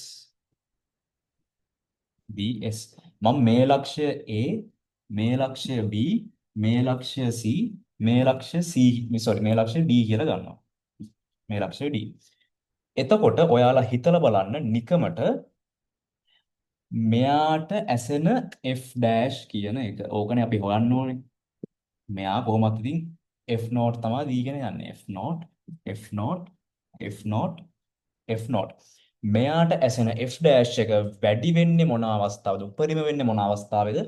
A: vs මම මේ ලක්ෂ්‍ය A මේ ලක්ෂ්‍ය B මේ ලක්ෂ්‍ය C මේ ලක්ෂ්‍ය මේ ලක්ෂ්‍ය D කියලා ගන්නවා. මේ ලක්ෂ්‍ය D. එතකොට ඔයාලා හිතලා බලන්න නිකමට මෙයාට ඇසෙන f dash කියන එක. ඕකනේ අපි හොයන්න ඕනේ. මෙයා කොහොමද ඉතින් f not තමයි දීගෙන යන්නේ. f not f not f not f not. මෙයාට ඇසෙන f dash එක වැඩි වෙන්නේ මොන අවස්ථාවද? උපරිම වෙන්නේ මොන අවස්ථාවේද?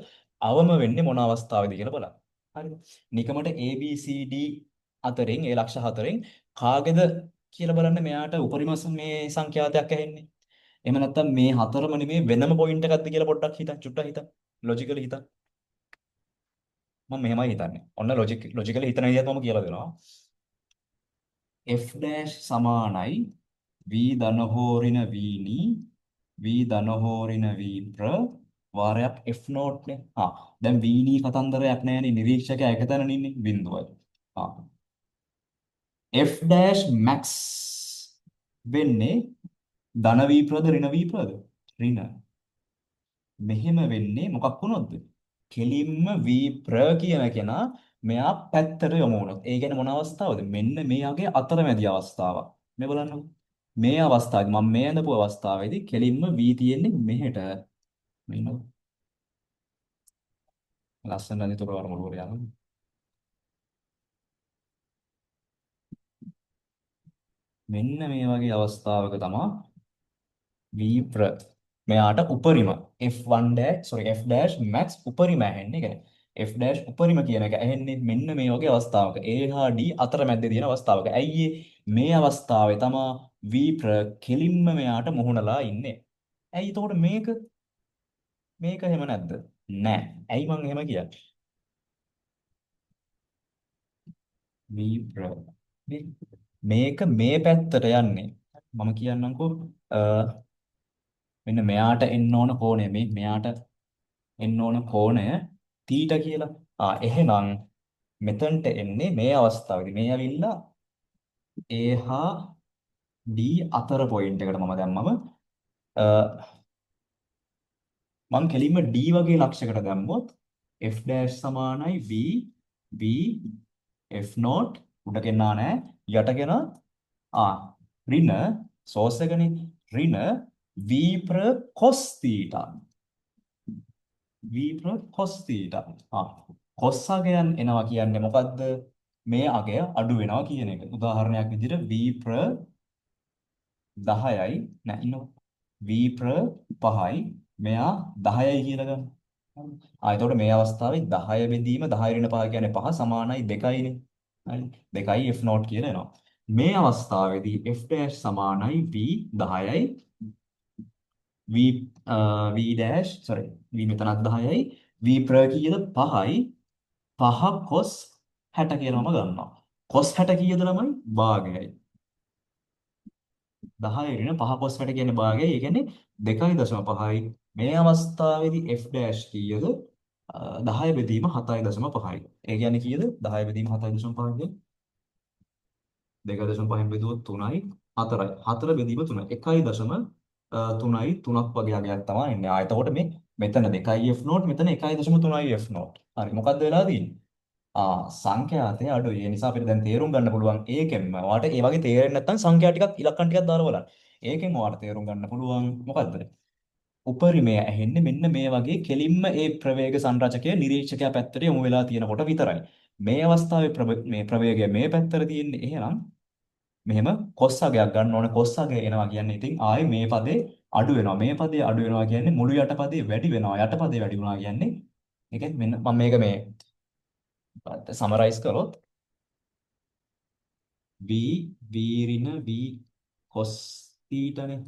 A: අවම වෙන්නේ මොන අවස්ථාවේද කියලා බලන්න. හරිද? නිකමට A B C D අතරින් ඒ ලක්ෂ හතරෙන් කාගේද කියලා බලන්න මෙයාට උපරිම මේ සංඛ්‍යාතයක් ඇහෙන්නේ. එහෙම නැත්නම් මේ හතරම නෙමේ වෙනම පොයින්ට් එකක්ද කියලා පොඩ්ඩක් හිතන්න චුට්ටක් හිතන්න. ලොජිකලි හිතන්න. මම මෙහෙමයි හිතන්නේ. ඔන්න ලොජිකලි හිතන විදිහට මම කියලා දෙනවා. f dash සමානයි v ධන හෝරින v නි v ධන හෝරින v ප්‍ර වාරයක් f not නේ. දැන් v නි කතන්දරයක් නැහැනේ නිරීක්ෂකයා එක තැන ඉන්නේ බිඳුවයි. f dash max වෙන්නේ ධන v ප්‍රද ඍණ v ප්‍රද? ඍණ. මෙහෙම වෙන්නේ මොකක් වුණොත්ද? කෙලින්ම v ප්‍ර කියන කෙනා මෙයා පැත්තට යොමු වුණොත්. ඒ කියන්නේ මොන අවස්ථාවද? මෙන්න මෙයාගේ අතරමැදි අවස්ථාවක්. මේ බලන්නකො. මේ අවස්ථාවේදී මම මේ ඇඳපු අවස්ථාවේදී කෙලින්ම v තියෙන්නේ මෙහෙට. මෙන්න ලස්සන නිතර වරමුඩුවර යනවා. මෙන්න මේ වගේ අවස්ථාවක තමයි v ප්‍ර මෙයාට උපරිම f1 dash f dash max උපරිම ඇහෙන්නේ. ඒ කියන්නේ f dash උපරිම කියන එක ඇහෙන්නේ මෙන්න මේ වගේ අවස්ථාවක a හා d අතරමැද්දේ තියෙන අවස්ථාවක. ඇයි මේ අවස්ථාවේ තමයි v ප්‍ර කෙලින්ම මෙයාට මුහුණලා ඉන්නේ. ඇයි එතකොට මේක එහෙම නැද්ද? නෑ. ඇයි මං එහෙම කියන්නේ? v ප්‍ර මේක මේ පැත්තට යන්නේ. මම කියන්නම්කෝ මෙන්න මෙයාට එන්න ඕන කෝණය මෙයාට එන්න ඕන කෝණය තීටා කියලා. එහෙනම් මෙතනට එන්නේ මේ අවස්ථාවේදී මේ ඇවිල්ලා A හා D අතර පොයින්ට් එකට මම දැම්මම මම කෙලින්ම D වගේ ලක්ෂයකට දැම්මොත් f dash සමානයි v f not උඩ ගෙනා නැහැ යටගෙන ඍණ සෝස් එකනේ ඍණ v ප්‍ර cos theta v ප්‍ර cos theta cos අගයන් එනවා කියන්නේ මොකද්ද මේ අගය අඩු වෙනවා කියන එක උදාහරණයක් විදිහට v ප්‍ර 10යි නෑ ඉන්නෝ v ප්‍ර 5යි මෙයා 10යි කියලා ගන්න. එතකොට මේ අවස්ථාවේ 10 බෙදීම 10 ඍණ 5 කියන්නේ 5 සමානයි 2යිනේ. හරි 2යි f not කියලා එනවා. මේ අවස්ථාවේදී f dash සමානයි v 10යි v v dash v මෙතනත් 10යි v ප්‍ර කීයද 5යි 5 cos 60 කියලාම ගන්නවා. cos 60 කීයද ළමයි? භාගයයි. 10 ඍණ 5 cos 60 කියන්නේ භාගයයි. ඒ කියන්නේ 2.5යි. මේ අවස්ථාවේදී f dash කීයද? 10 බෙදීම 7.5යි. ඒ කියන්නේ කීයද? 10 බෙදීම 7.5 කියන්නේ 2.5න් බෙදුවොත් 3යි. 4යි. 4 බෙදීම 3. 1.3යි 3ක් වගේ අගයක් තමයි එන්නේ. එතකොට මේ මෙතන 2යි F නෝට් මෙතන 1.3යි F නෝට්. හරි. මොකද්ද වෙලා තියෙන්නේ? සංඛ්‍යාතය අඩුයි. ඒ නිසා අපිට දැන් තේරුම් ගන්න පුළුවන් ඒකෙන්ම. ඔයාලට ඒ වගේ තේරෙන්නේ නැත්නම් සංඛ්‍යා ටිකක් ඉලක්කම් ටිකක් දාලා බලන්න. ඒකෙන් ඔයාලට තේරුම් ගන්න පුළුවන් මොකද්ද? උපරිමය ඇහෙන්නේ මෙන්න මේ වගේ කෙලින්ම ඒ ප්‍රවේග සංරචකය නිරීක්ෂකයා පැත්තට යොමු වෙලා තියෙනකොට විතරයි. මේ අවස්ථාවේ මේ ප්‍රවේගය මේ පැත්තට තියෙන්නේ. එහෙනම් මෙහෙම කොස් අගයක් ගන්න ඕනේ. කොස් අගය එනවා කියන්නේ ඉතින් ආයේ මේ පදේ අඩු වෙනවා. මේ පදේ අඩු වෙනවා කියන්නේ මුළු යටපදේ වැඩි වෙනවා. යටපදේ වැඩි වුණා කියන්නේ ඒක මෙන්න මම මේක මේ සමරයිස් කරොත් v v ඍණ v cos θ නේ.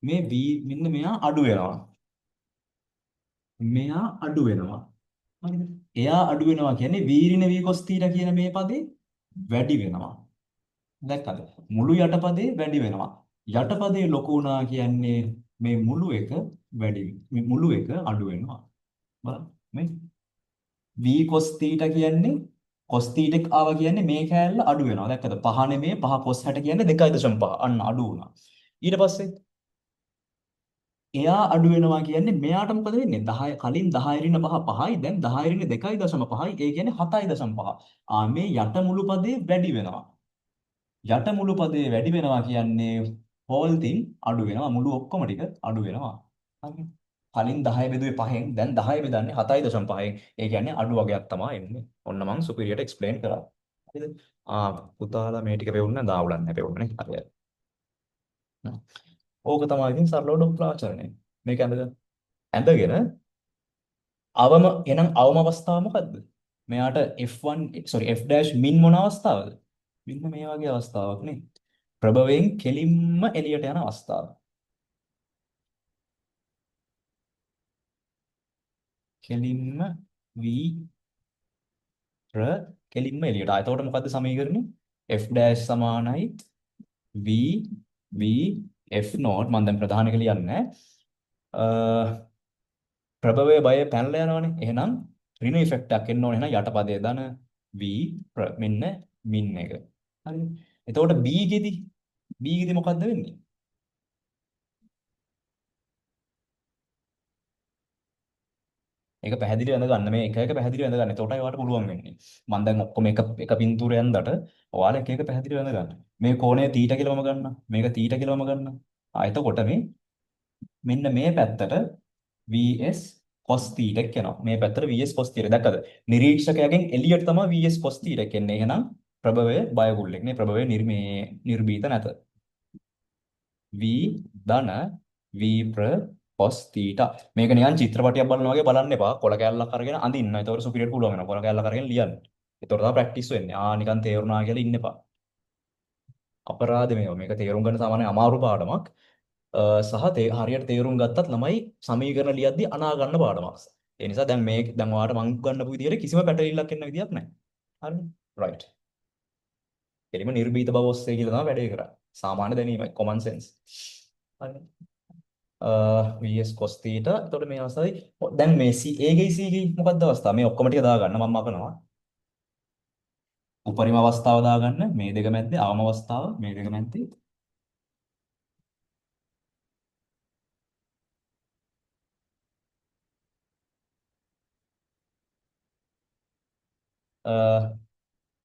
A: මේ v මෙන්න මෙයා අඩු වෙනවා. මෙයා අඩු වෙනවා. හරිද? එයා අඩු වෙනවා කියන්නේ v ඍණ v cos θ කියන මේ පදේ වැඩි වෙනවා. දැක්කද? මුළු යටපදේ වැඩි වෙනවා. යටපදේ ලොකු වුණා කියන්නේ මේ මුළු එක වැඩි මේ මුළු එක අඩු වෙනවා. බලන්න මේ v cos θ කියන්නේ cos θ ආවා කියන්නේ මේ කෑල්ල අඩු වෙනවා. දැක්කද? 5 නෙමේ 5 cos 60 කියන්නේ 2.5. අන්න අඩු වුණා. ඊට පස්සේ එයා අඩු වෙනවා කියන්නේ මෙයාට මොකද වෙන්නේ? 10 කලින් 10 ඍණ 5 5යි දැන් 10 ඍණ 2.5. ඒ කියන්නේ 7.5. මේ යට මුළු පදේ වැඩි වෙනවා. යට මුළු පදේ වැඩි වෙනවා කියන්නේ whole thing අඩු වෙනවා. මුළු ඔක්කොම ටික අඩු වෙනවා. හරිද? කලින් 10 බෙදුවේ 5න් දැන් 10 බෙදන්නේ 7.5න්. ඒ කියන්නේ අඩු වගයක් තමයි එන්නේ. ඔන්න මම සුපිරියට එක්ස්ප්ලেইন කරා. හරිද? පුතාලා මේ ටික පෙවුන්න දාවුලක් නැහැ පෙවුන්නේ. හරියට. ඕක තමයි ඉතින් සරලව ඩොප්ලර් ආචරණය. මේක ඇඳගෙන අවම එහෙනම් අවම අවස්ථාව මොකද්ද? මෙයාට F1 sorry F dash min මොන අවස්ථාවද? මෙන්න මේ වගේ අවස්ථාවක් නේ. ප්‍රභවයෙන් කෙලින්ම එළියට යන අවස්ථාව. කෙලින්ම v කෙලින්ම එළියට. එතකොට මොකද්ද සමීකරණය? F dash සමානයි v v F නෝට් මම දැන් ප්‍රධානික ලියන්නේ නැහැ. ප්‍රභවයේ බය පැනලා යනවනේ. එහෙනම් ඍණ ඉෆෙක්ට් එකක් එන්න ඕනේ. එහෙනම් යටපදයේ ධන v මෙන්න මින් එක. හරිද? එතකොට b ගෙදි මොකද්ද වෙන්නේ? ඒක පැහැදිලි වෙන ගන්න මේ එක එක පැහැදිලි වෙන ගන්න. එතකොටයි ඔයාලට පුළුවන් වෙන්නේ. මම දැන් ඔක්කොම එක පින්තූරය ඇඳලා ඔයාලා එක එක පැහැදිලි වෙන ගන්න. මේ කෝණය θ කියලාම ගන්න. මේක θ කියලාම ගන්න. එතකොට මෙන්න මේ පැත්තට vs cos θ කියනවා. මේ පැත්තට vs cos θ. දැක්කද? නිරීක්ෂකයාගෙන් එළියට තමයි vs cos θ කියන්නේ. එහෙනම් ප්‍රභවය බයගුල්ලෙක් නේ. ප්‍රභවය නිර්භීත නැත. v ධන v cos θ. මේක නිකන් චිත්‍රපටයක් බලනවා වගේ බලන්න එපා. කොළ කැල්ලක් අරගෙන අඳින්න. ඒතකොට සුපිරියට පුළුවන් වෙනවා. කොළ කැල්ලක් අරගෙන ලියන්න. ඒතකොට තමයි ප්‍රැක්ටිස් වෙන්නේ. නිකන් තේරුණා කියලා ඉන්න එපා. අපරාධ මේවා. මේක තේරුම් ගන්න සාමාන්‍ය අමාරු පාඩමක්. හරියට තේරුම් ගත්තත් ළමයි සමීකරණ ලියද්දි අනා ගන්න පාඩමක්. ඒ නිසා දැන් ඔයාලට මං ගන්නපු විදිහට කිසිම පැටලිල්ලක් එන්න විදියක් නැහැ. හරිද? right. එලිම නිර්භීත බව ඔස්සේ කියලා තමයි වැඩේ කරන්නේ. සාමාන්‍ය දැනීමයි common sense. හරිද? vs cos θ. එතකොට මේ අවස්ථාවේ දැන් මේ c a ගේ c ගේ මොකක්ද අවස්ථාව? මේ ඔක්කොම ටික දාගන්න මම අකනවා. උපරිම අවස්ථාව දාගන්න මේ දෙක මැද්දේ අවම අවස්ථාව මේ දෙක මැද්දේ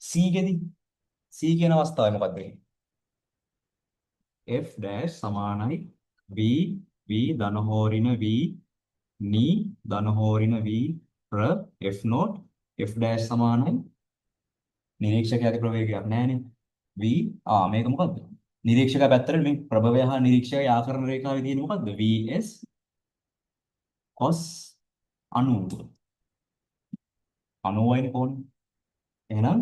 A: c ගෙදි c කියන අවස්ථාවේ මොකක්ද වෙන්නේ? f dash සමානයි v v ධන හෝරින v ni ධන හෝරින v ප්‍ර f note f dash සමානයි නිරීක්ෂකයාගේ ප්‍රවේගයක් නැහැනේ v මේක මොකද්ද? නිරීක්ෂකයා පැත්තට මේ ප්‍රභවය හා නිරීක්ෂකයා ආකරණ රේඛාවේ තියෙන මොකද්ද? vs cos 90 90යිනේ කොහොමද? එහෙනම්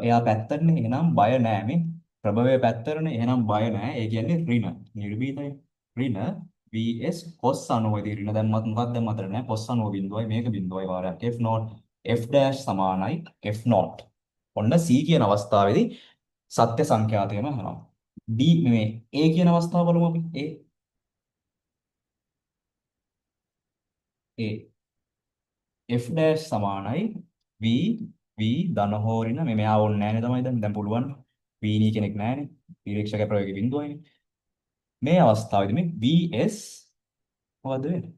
A: එයා පැත්තටනේ එහෙනම් බය නෑ මේ ප්‍රභවයේ පැත්තටනේ එහෙනම් බය නෑ ඒ කියන්නේ ඍණ නිර්භීතයි ඍණ vs cos 90 ඉතින් ඍණ දැම්මත් මොකක්ද දැම්මත් නෑ cos 90 බිඳුවයි මේක බිඳුවයි වාරයක් f not f dash සමානයි f not ඔන්න c කියන අවස්ථාවේදී සත්‍ය සංඛ්‍යාතයම වෙනවා d මේ a කියන අවස්ථාව බලමු අපි a f dash සමානයි v v ධන හෝරින මෙයා ඕනේ නෑනේ තමයි දැන් පුළුවන් වීනී කෙනෙක් නැහැනේ. නිරීක්ෂක ප්‍රවේගය බිඳුවයිනේ. මේ අවස්ථාවේදී මේ VS මොකද්ද වෙන්නේ?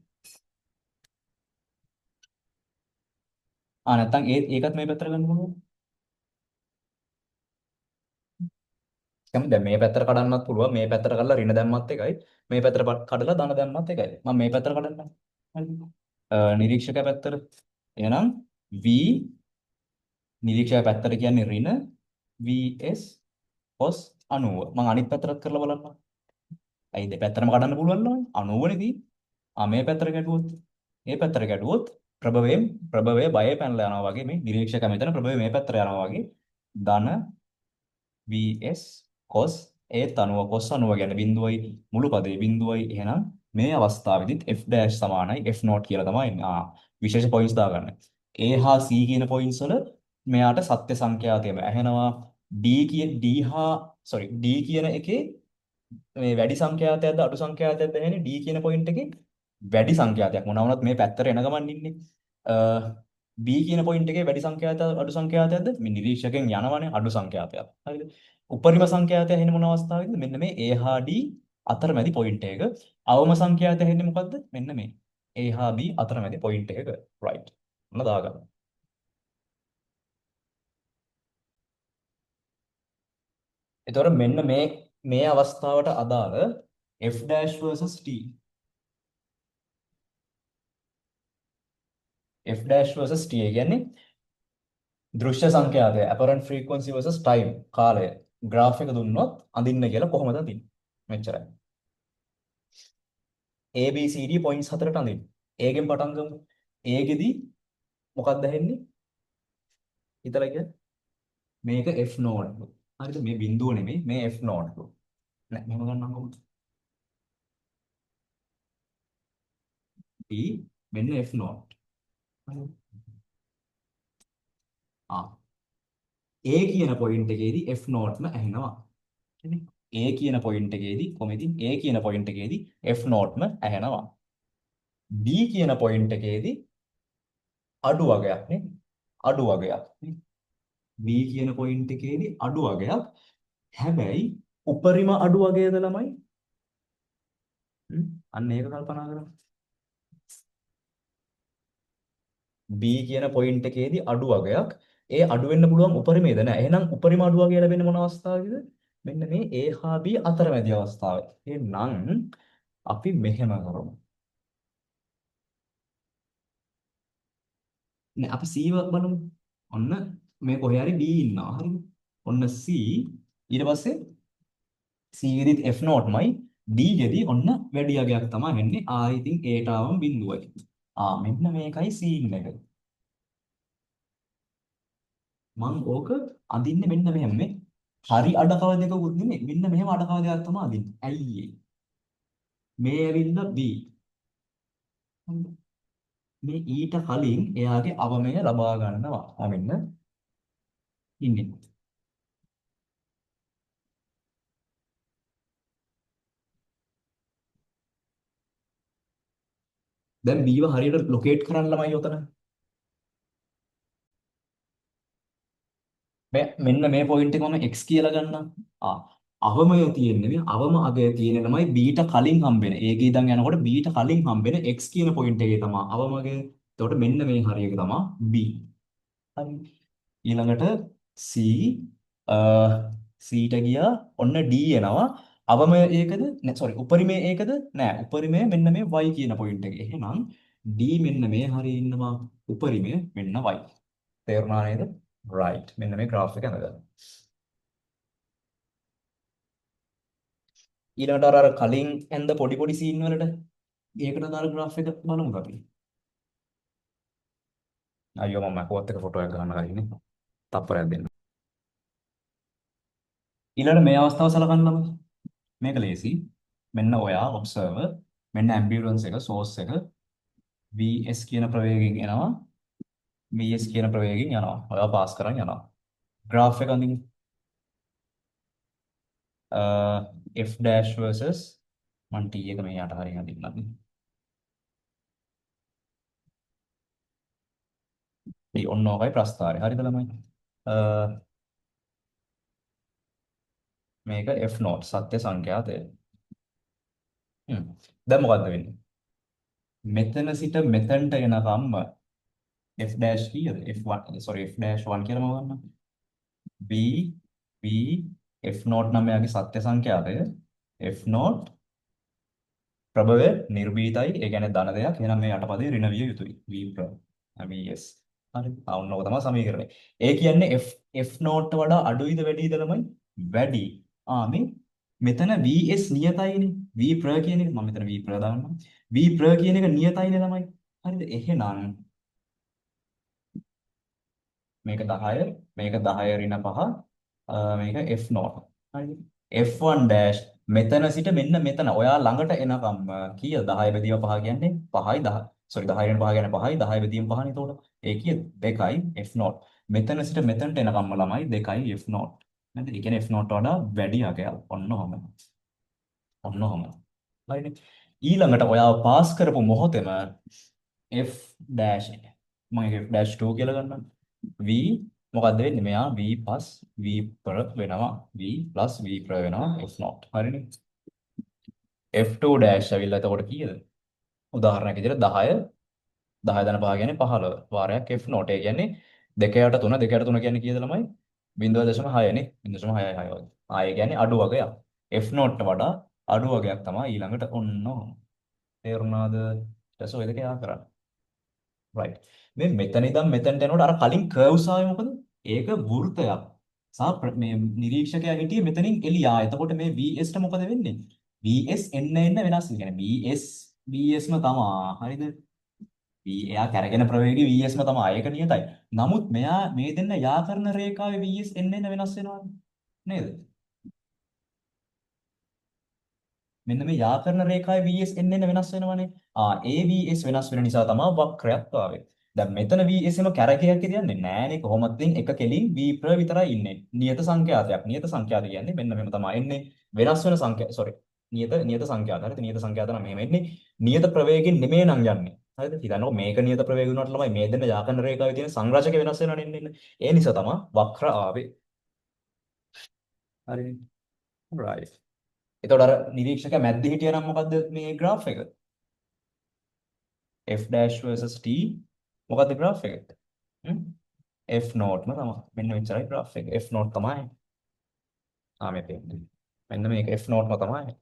A: නැත්තම් ඒකත් මේ පැත්තට ගන්න පුළුවන්. දැන් මේ පැත්තට කඩන්නත් පුළුවන්. මේ පැත්තට කඩලා ඍණ දැම්මත් එකයි. මේ පැත්තට කඩලා ධන දැම්මත් එකයි. මම මේ පැත්තට කඩන්නම්. හරිද? නිරීක්ෂක පැත්තට. එහෙනම් V නිරීක්ෂක පැත්තට කියන්නේ ඍණ VS cos 90. මම අනිත් පැත්තට කරලා බලන්න. ඇයි දෙපැත්තටම කඩන්න පුළුවන් නෝනේ. 90 නේ. මේ පැත්තට ගැටුවොත්. මේ පැත්තට ගැටුවොත් ප්‍රභවයේ බයේ පැනලා යනවා වගේ මේ නිරීක්ෂක මෙතන ප්‍රභවයේ මේ පැත්තට යනවා වගේ ධන vs cos ඒත් 90 cos 90 කියන්නේ බිඳුවයි මුළු පදේ බිඳුවයි එහෙනම් මේ අවස්ථාවේදීත් f dash සමානයි f not කියලා තමයි එන්නේ. විශේෂ පොයින්ට්ස් දාගන්න. a හා c කියන පොයින්ට්ස් වල මෙයාට සත්‍ය සංඛ්‍යාතයම ඇහෙනවා d හා d කියන එකේ මේ වැඩි සංඛ්‍යාතයක්ද අඩු සංඛ්‍යාතයක්ද ඇහෙන්නේ d කියන පොයින්ට් එකේ වැඩි සංඛ්‍යාතයක් මොනවා වුණත් මේ පැත්තට එන ගමන් ඉන්නේ. B කියන පොයින්ට් එකේ වැඩි සංඛ්‍යාතය අඩු සංඛ්‍යාතයක්ද මේ නිරීක්ෂකෙන් යනවනේ අඩු සංඛ්‍යාතයක්. හරිද? උපරිම සංඛ්‍යාතය ඇහෙන්නේ මොන අවස්ථාවේද? මෙන්න මේ A හා D අතරමැදි පොයින්ට් එක. අවම සංඛ්‍යාතය ඇහෙන්නේ මොකද්ද? මෙන්න මේ A හා B අතරමැදි පොයින්ට් එකක. right. ඔන්න දාගන්න. එතකොට මෙන්න මේ අවස්ථාවට අදාළ f dash versus t f dash versus t කියන්නේ දෘශ්‍ය සංඛ්‍යාතය apparent frequency versus time කාලය graph එක දුන්නොත් අඳින්න කියලා කොහොමද අඳින්නේ? මෙච්චරයි. ABCD points හතරට අඳින්න. A ගෙන් පටන් ගමු. A ගෙදි මොකක්ද ඇහෙන්නේ? හිතලා කියන්න. මේක F node. හරිද? මේ බිඳුව නෙමෙයි මේ F node. නෑ මෙහෙම ගන්නම්කො. B මෙන්න F node. හරිද? A කියන පොයින්ට් එකේදී F නෝට්ම ඇහෙනවා. හරිනේ? A කියන පොයින්ට් එකේදී කොහොමද? A කියන පොයින්ට් එකේදී F නෝට්ම ඇහෙනවා. B කියන පොයින්ට් එකේදී අඩු වගයක් නේ. අඩු වගයක් නේ. B කියන පොයින්ට් එකේදී අඩු වගයක්. හැබැයි උපරිම අඩු වගයද ළමයි? අන්න ඒක කල්පනා කරන්න. B කියන පොයින්ට් එකේදී අඩු වගයක්. ඒ අඩු වෙන්න පුළුවන් උපරිමේද නැහැ. එහෙනම් උපරිම අඩු වගය ලැබෙන්නේ මොන අවස්ථාවේද? මෙන්න මේ A හා B අතරමැදි අවස්ථාවේ. එහෙනම් අපි මෙහෙම කරමු. නෑ අපි C බලමු. ඔන්න මේ කොහේ හරි B ඉන්නවා. හරිද? ඔන්න C ඊට පස්සේ C ගෙදිත් F නෝට්මයි D ගෙදි ඔන්න වැඩි අගයක් තමයි වෙන්නේ. ඉතින් Aට ආවම බිඳුවයි. මෙන්න මේකයි සීන් එක. මම ඕක අඳින්නේ මෙන්න මෙහෙම මේ හරි අඩකව දෙකකුත් නෙමෙයි මෙන්න මෙහෙම අඩකව දෙකක් තමයි අඳින්නේ. ඇයි ඒ? මේ ඇවිල්ලා B. මේ ඊට කලින් එයාගේ අවමය ලබා ගන්නවා. මෙන්න ඉන්නේ. දැන් B ව හරියට ලොකේට් කරන්න ළමයි උතන. මෙන්න මේ පොයින්ට් එක මම x කියලා ගන්නම්. අවමය තියෙන්නේ මේ අවම අගය තියෙන ළමයි b ට කලින් හම්බෙන. ඒකේ ඉඳන් යනකොට b ට කලින් හම්බෙන x කියන පොයින්ට් එකේ තමයි අවම අගය. එතකොට මෙන්න මේ හරිය එක තමයි b. හරි. ඊළඟට c c ට ගියා ඔන්න d එනවා. අවමය ඒකද? නෑ සෝරි උපරිමය ඒකද? නෑ උපරිමය මෙන්න මේ y කියන පොයින්ට් එකේ. එහෙනම් d මෙන්න මේ හරිය ඉන්නවා. උපරිමය මෙන්න y. තේරුණා නේද? right. මෙන්න මේ graph එක අඳගන්න. ඊළඟට අර කලින් ඇඳ පොඩි පොඩි සීන් වලට ඒකට දාලා graph එක බලමුද අපි? අයියෝ මම කොත් එක ෆොටෝ එකක් ගන්න කලින් නේ. තප්පරයක් දෙන්න. ඊළඟට මේ අවස්ථාව සලකන්න ළමයි. මේක ලේසි. මෙන්න ඔයා observer මෙන්න ambulance එක source එක VS කියන ප්‍රවේගයෙන් එනවා. VS කියන ප්‍රවේගයෙන් යනවා. ඔයා පාස් කරන් යනවා. graph එක අඳින්න. F dash versus මන් T එක මේ යට හරියට අඳින්නම්. ඔන්න ඕකයි ප්‍රස්ථාරය. හරිද ළමයි? මේක F නෝට් සත්‍ය සංඛ්‍යාතය. හ්ම්. දැන් මොකද්ද වෙන්නේ? මෙතන සිට මෙතනට එනකම්ම F dash කීයද? F1 sorry F dash 1 කියලා මම ගන්නවා. B B F නෝට් නම් එයාගේ සත්‍ය සංඛ්‍යාතය. F note ප්‍රභවය නිර්භීතයි. ඒ කියන්නේ ධන දෙයක්. එහෙනම් මේ යටපදේ ඍණ විය යුතුයි. V ප්‍ර VS. හරි. ආවන්නෝක තමයි සමීකරණය. ඒ කියන්නේ F නෝට්ට වඩා අඩුයිද වැඩිද ළමයි? වැඩි. මේ මෙතන VS නියතයිනේ. V ප්‍ර කියන එක මම මෙතන V ප්‍ර දාන්නම්. V ප්‍ර කියන එක නියතයිනේ ළමයි. හරිද? එහෙනම් මේක 10 මේක 10 ඍණ 5 මේක F0 හරිද F1 dash මෙතන සිට මෙන්න මෙතන ඔයා ළඟට එනකම් කීයද 10 බෙදීම 5 කියන්නේ 5යි 10 sorry 10 ඍණ 5 කියන්නේ 5යි 10 බෙදීම 5නේ එතකොට ඒ කීයද 2යි F0 මෙතන සිට මෙතනට එනකම්ම ළමයි 2යි F0 නේද ඒ කියන්නේ F0 වඩා වැඩි අගයක් ඔන්න ඔහම හරිනේ ඊළඟට ඔයාව පාස් කරපු මොහොතේම F dash මම ඒක F dash 2 කියලා ගන්නම් V මොකද්ද වෙන්නේ? මෙයා V V ප්‍ර වෙනවා. V V ප්‍ර වෙනවා F0. හරිනේ. F2 dash ඇවිල්ලා එතකොට කීයද? උදාහරණයක් විදිහට 10 10 ධන 5 කියන්නේ 15 වාරයක් F0. ඒ කියන්නේ 2යට 3 2යට 3 කියන්නේ කීයද ළමයි? 0.6 නේ. 0.66 වගේ. ඒ කියන්නේ අඩු වගයක්. F0 ට වඩා අඩු වගයක් තමයි ඊළඟට ඔන්න. තේරුණාද? ඊට පස්සේ ඔය දෙක යා කරන්න. right මේ මෙතන ඉඳන් මෙතනට යනකොට අර කලින් කර්ව්ස් ආවේ මොකද? ඒක වෘත්තයක්. මේ නිරීක්ෂකයා හිටියේ මෙතනින් එළියා. එතකොට මේ VS ට මොකද වෙන්නේ? VS එන්න වෙනස්. ඒ කියන්නේ VS VS ම තමා. හරිද? එයා කැරගෙන ප්‍රවේගي VS ම තමා. ඒක නියතයි. නමුත් මෙයා මේ දෙන්න යා කරන රේඛාවේ VS එන්න වෙනස් වෙනවා. නේද? මෙන්න මේ යාකරන රේඛාවේ VS එන්න වෙනස් වෙනවනේ. AVS වෙනස් වෙන නිසා තමයි වක්‍රයක් ආවේ. දැන් මෙතන VS එම කැරකයක් කියන්නේ නෑනේ කොහොමද එක කෙලින් V ප්‍ර විතරයි ඉන්නේ. නියත සංඛ්‍යාතයක්. නියත සංඛ්‍යාත කියන්නේ මෙන්න මෙහෙම තමයි එන්නේ. වෙනස් වෙන සංඛ්‍යා sorry. නියත සංඛ්‍යාත. හරිද? නියත සංඛ්‍යාත නම් මෙහෙම එන්නේ. නියත ප්‍රවේගයෙන් නෙමෙයි නම් යන්නේ. හරිද? හිතන්නකො මේක නියත ප්‍රවේග වුණාට ළමයි මේ දෙන්න යාකරන රේඛාවේ තියෙන සංරචක වෙනස් වෙනවනේ එන්නේ. ඒ නිසා තමයි වක්‍ර ආවේ. හරිනේ. right. එතකොට අර නිරීක්ෂක මැද්දේ හිටියනම් මොකද්ද මේ graph එක? F dash versus T මොකද්ද graph එක? හ්ම්? F නෝට්ම තමයි. මෙන්න මෙච්චරයි graph එක. F නෝට් තමයි. මෙතෙන්. මෙන්න මේක F නෝට්ම තමයි.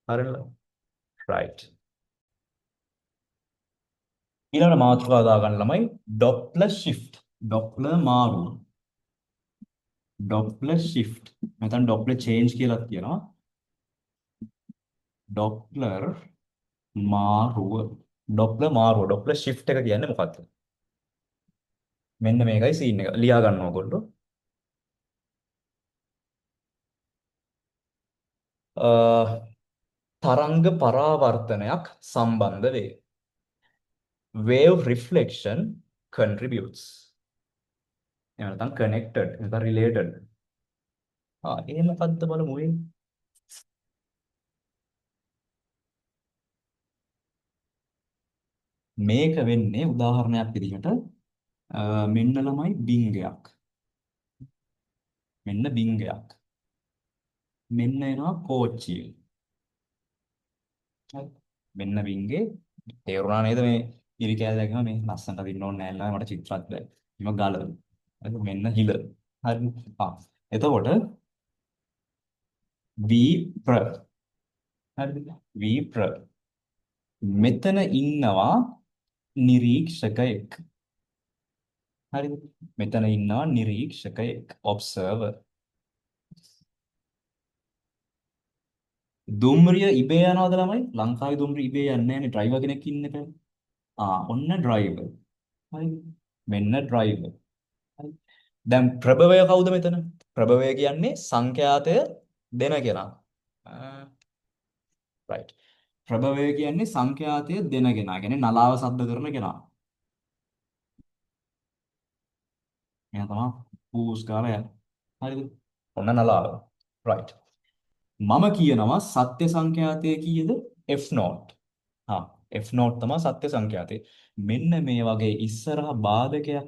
A: හරිද? right. ඊළඟ මාතෘකාව දාගන්න ළමයි Doppler shift. Doppler මාරුව. Doppler shift. මෙතන Doppler change කියලා කියනවා. Doppler මාරුව. Doppler shift එක කියන්නේ මොකක්ද? මෙන්න මේකයි සීන් එක. ලියා ගන්න ඕගොල්ලෝ. තරංග පරාවර්තනයක් සම්බන්ධ වේ. Wave reflection contributes. එහෙම නැත්නම් connected නැත්නම් related. එහෙම මොකද්ද බලමු වෙන්නේ. මේක වෙන්නේ උදාහරණයක් විදිහට මෙන්න ළමයි බිංගයක්. මෙන්න බිංගයක්. මෙන්න එනවා කෝච්චිය. හරි. මෙන්න බිංගේ තේරුණා නේද මේ ඉරි කෑල්ල දැක්කම මේ ලස්සනට දින්න ඕනේ නැහැ නේද මට චිත්‍රات බෑ. හිම ගල. හරි මෙන්න හිල. හරි. එතකොට V ප්‍ර හරිද? V ප්‍ර මෙතන ඉන්නවා නිරීක්ෂකයෙක්. හරිද? මෙතන ඉන්නවා නිරීක්ෂකයෙක් observer. දුම්රිය ඉබේ යනවද ළමයි? ලංකාවේ දුම්රිය ඉබේ යන්නේ නැහැ නේ ඩ්‍රයිවර් කෙනෙක් ඉන්න එක. ඔන්න ඩ්‍රයිවර්. හරිද? මෙන්න ඩ්‍රයිවර්. හරි. දැන් ප්‍රභවය කවුද මෙතන? ප්‍රභවය කියන්නේ සංඛ්‍යාතය දෙන කෙනා. right. ප්‍රභවය කියන්නේ සංඛ්‍යාතය දෙන කෙනා. කියන්නේ නලාව සද්ද කරන කෙනා. එයා තමයි පූස් කාලය. හරිද? ඔන්න නලාව. right. මම කියනවා සත්‍ය සංඛ්‍යාතය කීයද? F0. F0 තමයි සත්‍ය සංඛ්‍යාතය. මෙන්න මේ වගේ ඉස්සරහා බාධකයක්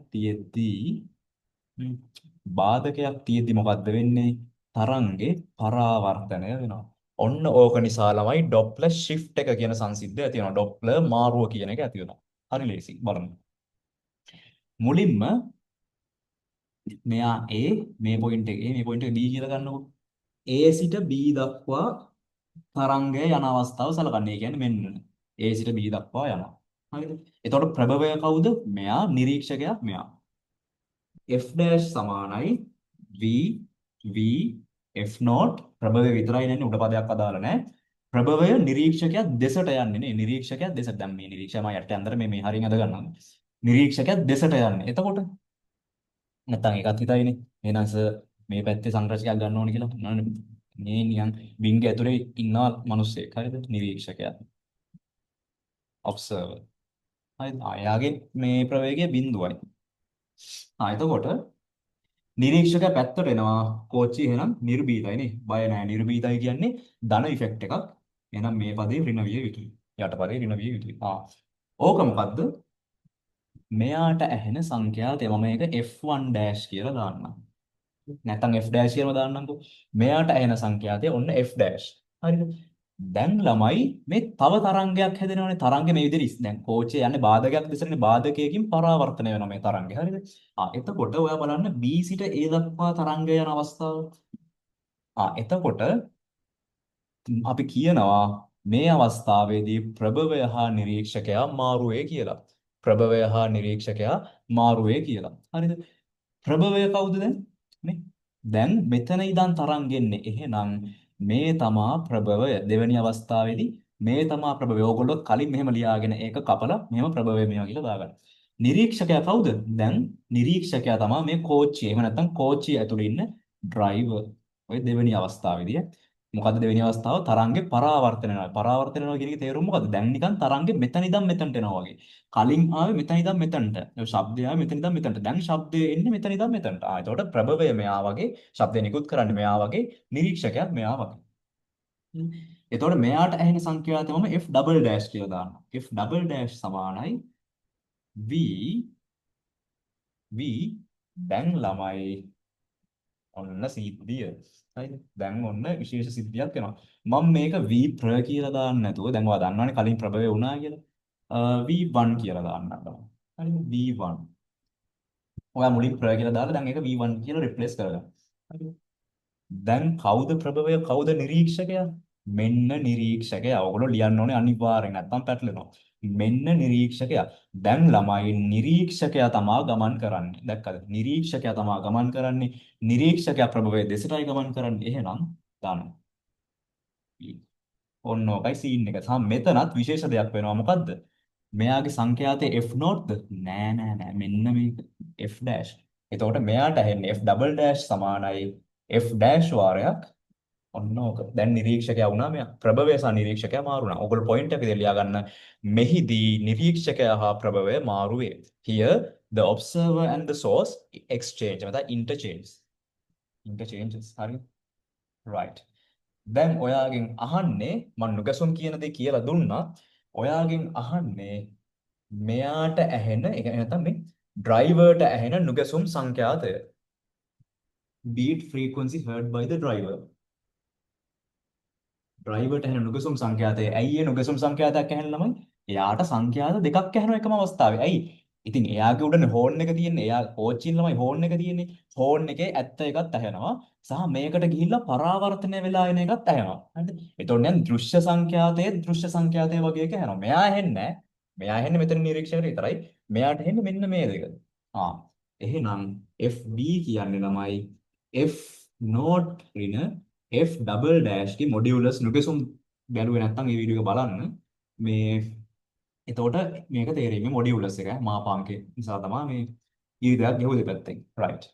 A: තියෙද්දී මොකද්ද වෙන්නේ? තරංගේ පරාවර්තනය වෙනවා. ඔන්න ඕක නිසා ළමයි ඩොප්ලර් shift එක කියන සංසිද්ධිය ඇති වෙනවා. ඩොප්ලර් මාරුව කියන එක ඇති වෙනවා. හරි ලේසි බලමු. මුලින්ම මෙයා A මේ පොයින්ට් එක A මේ පොයින්ට් එක B කියලා ගන්නකො. A සිට B දක්වා තරංගය යන අවස්ථාව සලකන්නේ. ඒ කියන්නේ මෙන්න A සිට B දක්වා යනවා. හරිද? එතකොට ප්‍රභවය කවුද? මෙයා නිරීක්ෂකයා මෙයා. F dash සමානයි V V F not ප්‍රභවය විතරයි නන්නේ උඩ පදයක් අදාළ නැහැ. ප්‍රභවය නිරීක්ෂකයා දෙසට යන්නේ නේ. නිරීක්ෂකයා දෙසට. දැන් මේ නිරීක්ෂකයා මම යට අnder මේ හරියන අද ගන්නවා. නිරීක්ෂකයා දෙසට යන්නේ. එතකොට නැත්තම් ඒකත් හිතයිනේ. එහෙනම් මේ පැත්තේ සංරචකයක් ගන්න ඕනේ කියලා. මේ නිකන් විංග ඇතුලේ ඉන්න මිනිස්සෙක්. හරිද? නිරීක්ෂකයා. observer. හරිද? ආයාගේ මේ ප්‍රවේගය බිඳුවයි. එතකොට නිරීක්ෂකයා පැත්තට එනවා. කෝච්චි එහෙනම් නිර්භීතයි නේ. බය නැහැ. නිර්භීතයි කියන්නේ ධන ඉෆෙක්ට් එකක්. එහෙනම් මේ පදේ ඍණ විය යුතුයි. යට පදේ ඍණ විය යුතුයි. ඕක මොකද්ද? මෙයාට ඇහෙන සංඛ්‍යාතය මම මේක F1 dash කියලා දාන්නම්. නැත්නම් F dash කියලාම දාන්නම්කෝ. මෙයාට ඇහෙන සංඛ්‍යාතය ඔන්න F dash. හරිද? දැන් ළමයි මේ තව තරංගයක් හැදෙනවනේ. තරංගෙ මේ විදිහට දැන් කෝච්චිය යන්නේ බාධකයක් දෙසනේ බාධකයකින් පරාවර්තනය වෙනවා මේ තරංගය. හරිද? එතකොට ඔයා බලන්න B සිට A දක්වා තරංගය යන අවස්ථාව. එතකොට අපි කියනවා මේ අවස්ථාවේදී ප්‍රභවය හා නිරීක්ෂකයා මාරුවේ කියලා. ප්‍රභවය හා නිරීක්ෂකයා මාරුවේ කියලා. හරිද? ප්‍රභවය කවුද දැන්? නේ? දැන් මෙතන ඉඳන් තරංග එන්නේ. එහෙනම් මේ තමා ප්‍රභවය. දෙවෙනි අවස්ථාවේදී මේ තමා ප්‍රභවය. ඕගොල්ලෝ කලින් මෙහෙම ලියාගෙන ඒක කපලා මෙහෙම ප්‍රභවය මේවා කියලා දාගන්න. නිරීක්ෂකයා කවුද? දැන් නිරීක්ෂකයා තමා මේ කෝච්චිය. එහෙම නැත්නම් කෝච්චිය ඇතුළේ ඉන්න ඩ්‍රයිවර්. ඔය දෙවෙනි අවස්ථාවේදී මොකද්ද දෙවෙනි අවස්ථාව? තරංගේ පරාවර්තන වෙනවා. පරාවර්තන වෙනවා කියන එකේ තේරුම මොකද්ද? දැන් නිකන් තරංගේ මෙතන ඉඳන් මෙතනට එනවා වගේ. කලින් ආවේ මෙතන ඉඳන් මෙතනට. ඒ ශබ්දය ආවේ මෙතන ඉඳන් මෙතනට. දැන් ශබ්දය එන්නේ මෙතන ඉඳන් මෙතනට. එතකොට ප්‍රභවය මෙයා වගේ, ශබ්දය නිකුත් කරන්නේ මෙයා වගේ, නිරීක්ෂකයා මෙයා වගේ. හ්ම්. එතකොට මෙයාට ඇහෙන සංඛ්‍යාතය මම F double dash කියලා දානවා. F double dash සමානයි V V දැන් ළමයි ඔන්න සිද්ධිය. හරිද? දැන් ඔන්න විශේෂ සිද්ධියක් වෙනවා. මම මේක V ප්‍ර කියලා දාන්න නැතුව දැන් ඔයා දන්නවනේ කලින් ප්‍රභවය වුණා කියලා. V1 කියලා දාන්නම්. හරිද? V1. ඔයා මුලින් ප්‍ර කියලා දාලා දැන් ඒක V1 කියලා රිප්ලේස් කරගන්න. හරිද? දැන් කවුද ප්‍රභවය කවුද නිරීක්ෂකයා? මෙන්න නිරීක්ෂකයා. ඔයගොල්ලෝ ලියන්න ඕනේ අනිවාර්යෙන් නැත්නම් පැටලෙනවා. මෙන්න නිරීක්ෂකයා. දැන් ළමයි නිරීක්ෂකයා තමා ගමන් කරන්නේ. දැක්කද? නිරීක්ෂකයා තමා ගමන් කරන්නේ. නිරීක්ෂකයා ප්‍රභවයේ දෙසටයි ගමන් කරන්නේ. එහෙනම් දාන්න. ඔන්න ඔකයි සීන් එක. සම මෙතනත් විශේෂ දෙයක් වෙනවා. මොකද්ද? මෙයාගේ සංඛ්‍යාතය F නෝට්ද? නෑ නෑ නෑ. මෙන්න මේක F dash. එතකොට මෙයාට ඇහෙන්නේ F double dash සමානයි F dash වාරයක් ඔන්න ඕක. දැන් නිරීක්ෂකයා වුණා මෙයා. ප්‍රභවය සහ නිරීක්ෂකයා මාරු වුණා. ඔයගොල්ලෝ පොයින්ට් එක විදිහට ලියා ගන්න. මෙහිදී නිරීක්ෂකයා හා ප්‍රභවය මාරු වේ. Here the observer and the source exchange. මත interchange. Interchanges. හරි. Right. දැන් ඔයාගෙන් අහන්නේ මම නුගසුම් කියන දේ කියලා දුන්නා. ඔයාගෙන් අහන්නේ මෙයාට ඇහෙන ඒ නැත්නම් මේ ඩ්‍රයිවර්ට ඇහෙන නුගසුම් සංඛ්‍යාතය. Beat frequency heard by the driver. ඩ්‍රයිවර්ට ඇහෙන නුගසුම් සංඛ්‍යාතය. ඇයි ඒ නුගසුම් සංඛ්‍යාතයක් ඇහෙන ළමයි? එයාට සංඛ්‍යාත දෙකක් ඇහෙන එකම අවස්ථාවේ. ඇයි? ඉතින් එයාගේ උඩනේ හෝන් එක තියෙන්නේ. එයා කෝච්චින් ළමයි හෝන් එක තියෙන්නේ. හෝන් එකේ ඇත්ත එකත් ඇහෙනවා. සහ මේකට ගිහිල්ලා පරාවර්තනය වෙලා එන එකත් ඇහෙනවා. හරිද? එතකොට දැන් දෘශ්‍ය සංඛ්‍යාතයේ දෘශ්‍ය සංඛ්‍යාතය වගේ එක ඇහෙනවා. මෙයා ඇහෙන්නේ නැහැ. මෙයා ඇහෙන්නේ මෙතන නිරීක්ෂකයට විතරයි. මෙයාට ඇහෙන්නේ මෙන්න මේ දෙක. එහෙනම් FB කියන්නේ ළමයි F not ඍණ F double dash ගේ මොඩියුලස් නුගසුම් බැලුවේ නැත්නම් මේ වීඩියෝ එක බලන්න මේ එතකොට මේක තේරෙන්නේ මොඩියුලස් එක මාපාංකේ නිසා තමයි මේ ඊරියක් ගෙවුව දෙපැත්තෙන් right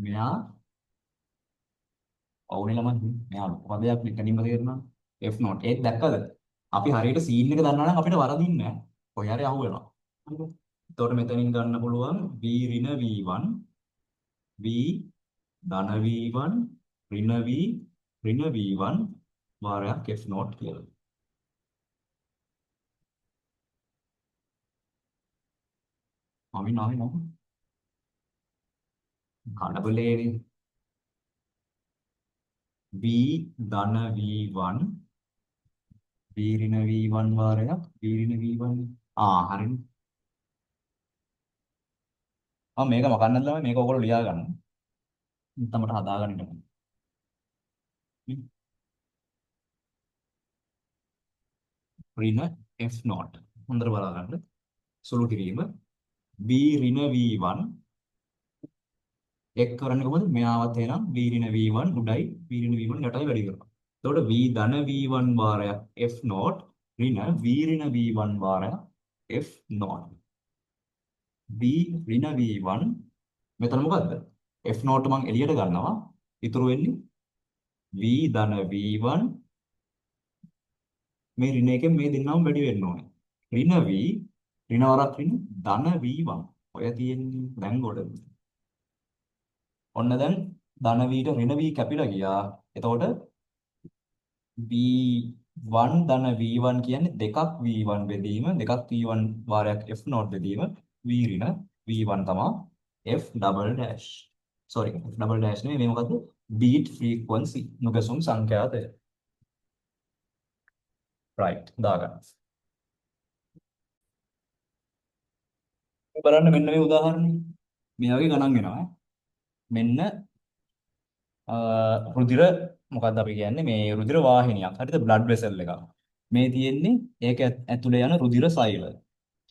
A: මෙයා ඔවුනේ ළමයි මෙයා පදයක් මෙතනින්ම තේරෙනවා F not ඒක දැක්කද අපි හරියට සීන් එක දන්නා නම් අපිට වරදින්නේ නැහැ කොහේ හරි අහු වෙනවා හරිද එතකොට මෙතනින් ගන්න පුළුවන් V ඍණ V1 V ධන V1 ඍණ V ඍණ V1 වාරයක් F not කියලා. අපි නෑ නෝ. කඩබලේනේ. v ධන v1 v ඍණ v1 වාරයක් v ඍණ v1 හරිනේ. මේක මකන්නද ළමයි මේක ඔයගොල්ලෝ ලියා ගන්න. තමයි හදාගන්න ඉන්න. ඍණ f0 හොඳට බලා ගන්න. සුළු කිරීම v ඍණ v1 එක් කරන්නේ කොහොමද? මෙයාවත් එනම් v ඍණ v1 උඩයි v ඍණ v1 යටයි වැඩි කරනවා. එතකොට v ධන v1 වාරයක් f0 ඍණ v ඍණ v1 වාරයක් f0 v ඍණ v1 මෙතන මොකද්ද? f0 මං එළියට ගන්නවා. ඉතුරු වෙන්නේ v ධන v1 මේ ඍණ එකෙන් මේ දෙන්නම වැඩි වෙන්න ඕනේ. ඍණ v ඍණ වරක් ඍණ ධන v1 ඔය තියෙන්නේ දැන් ගොඩ. ඔන්න දැන් ධන v ට ඍණ v කැපිලා ගියා. එතකොට v1 ධන v1 කියන්නේ දෙකක් v1 බෙදීම දෙකක් v1 වාරයක් f0 බෙදීම v ඍණ v1 තමයි f double dash. sorry f double dash නෙවෙයි මේ මොකද්ද? beat frequency නුගසුම් සංඛ්‍යාතය. right දාගන්න. බලන්න මෙන්න මේ උදාහරණය. මේ වගේ ගණන් වෙනවා. මෙන්න රුධිර මොකද්ද අපි කියන්නේ මේ රුධිර වාහිනියක්. හරිද? blood vessel එකක්. මේ තියෙන්නේ ඒක ඇතුලේ යන රුධිර සෛල.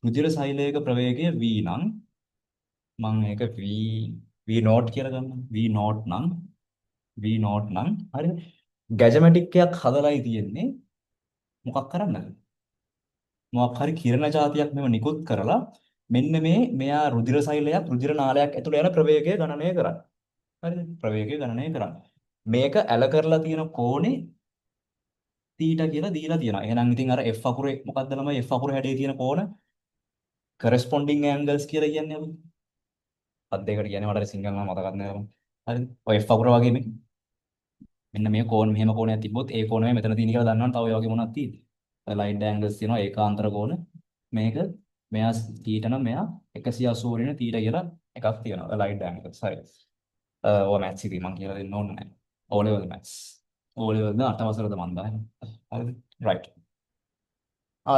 A: රුධිර සෛලයක ප්‍රවේගය v නම් මම ඒක v not කියලා ගන්නම්. v not නම් හරිද? ගැජමැටික් එකක් හදලායි තියෙන්නේ. මොකක් කරන්නද? මොකක් හරි කිරණ જાතියක් මෙව නිකුත් කරලා මෙන්න මෙයා රුධිර සෛලයක් රුධිර නාලයක් ඇතුළේ යන ප්‍රවේගය ගණනය කරන්න. හරිද? ප්‍රවේගය ගණනය කරන්න. මේක ඇල කරලා තියෙන කෝණේ තීටා කියලා දීලා තියෙනවා. එහෙනම් ඉතින් අර F අකුරේ මොකක්ද ළමයි F අකුරේ හැඩේ තියෙන කෝණ corresponding angles කියලා කියන්නේ අපි. පද දෙකට කියන්නේ මට සිංගල් නම් මතකත් නෑ ළමයි. හරිද? ඔය F අකුර වගේ මෙන්න මේ කෝණ මෙහෙම කෝණයක් තිබ්බොත් ඒ කෝණය මෙතන තියෙන කියලා දන්නවනම් තව ඔය වගේ මොනවද තියෙන්නේ? ලයිට් ඇන්ගල්ස් තියෙනවා ඒකාන්තර කෝණ. මේක මෙයා තීටා නම් මෙයා 180 වෙන තීටා කියලා එකක් තියෙනවා. Light angles. හරි. ඔය මැත්ස් ඉතින් මම කියලා දෙන්න ඕනේ නැහැ. O level maths. O level ද 8 වසරද මන් දාන්නේ. හරිද? right.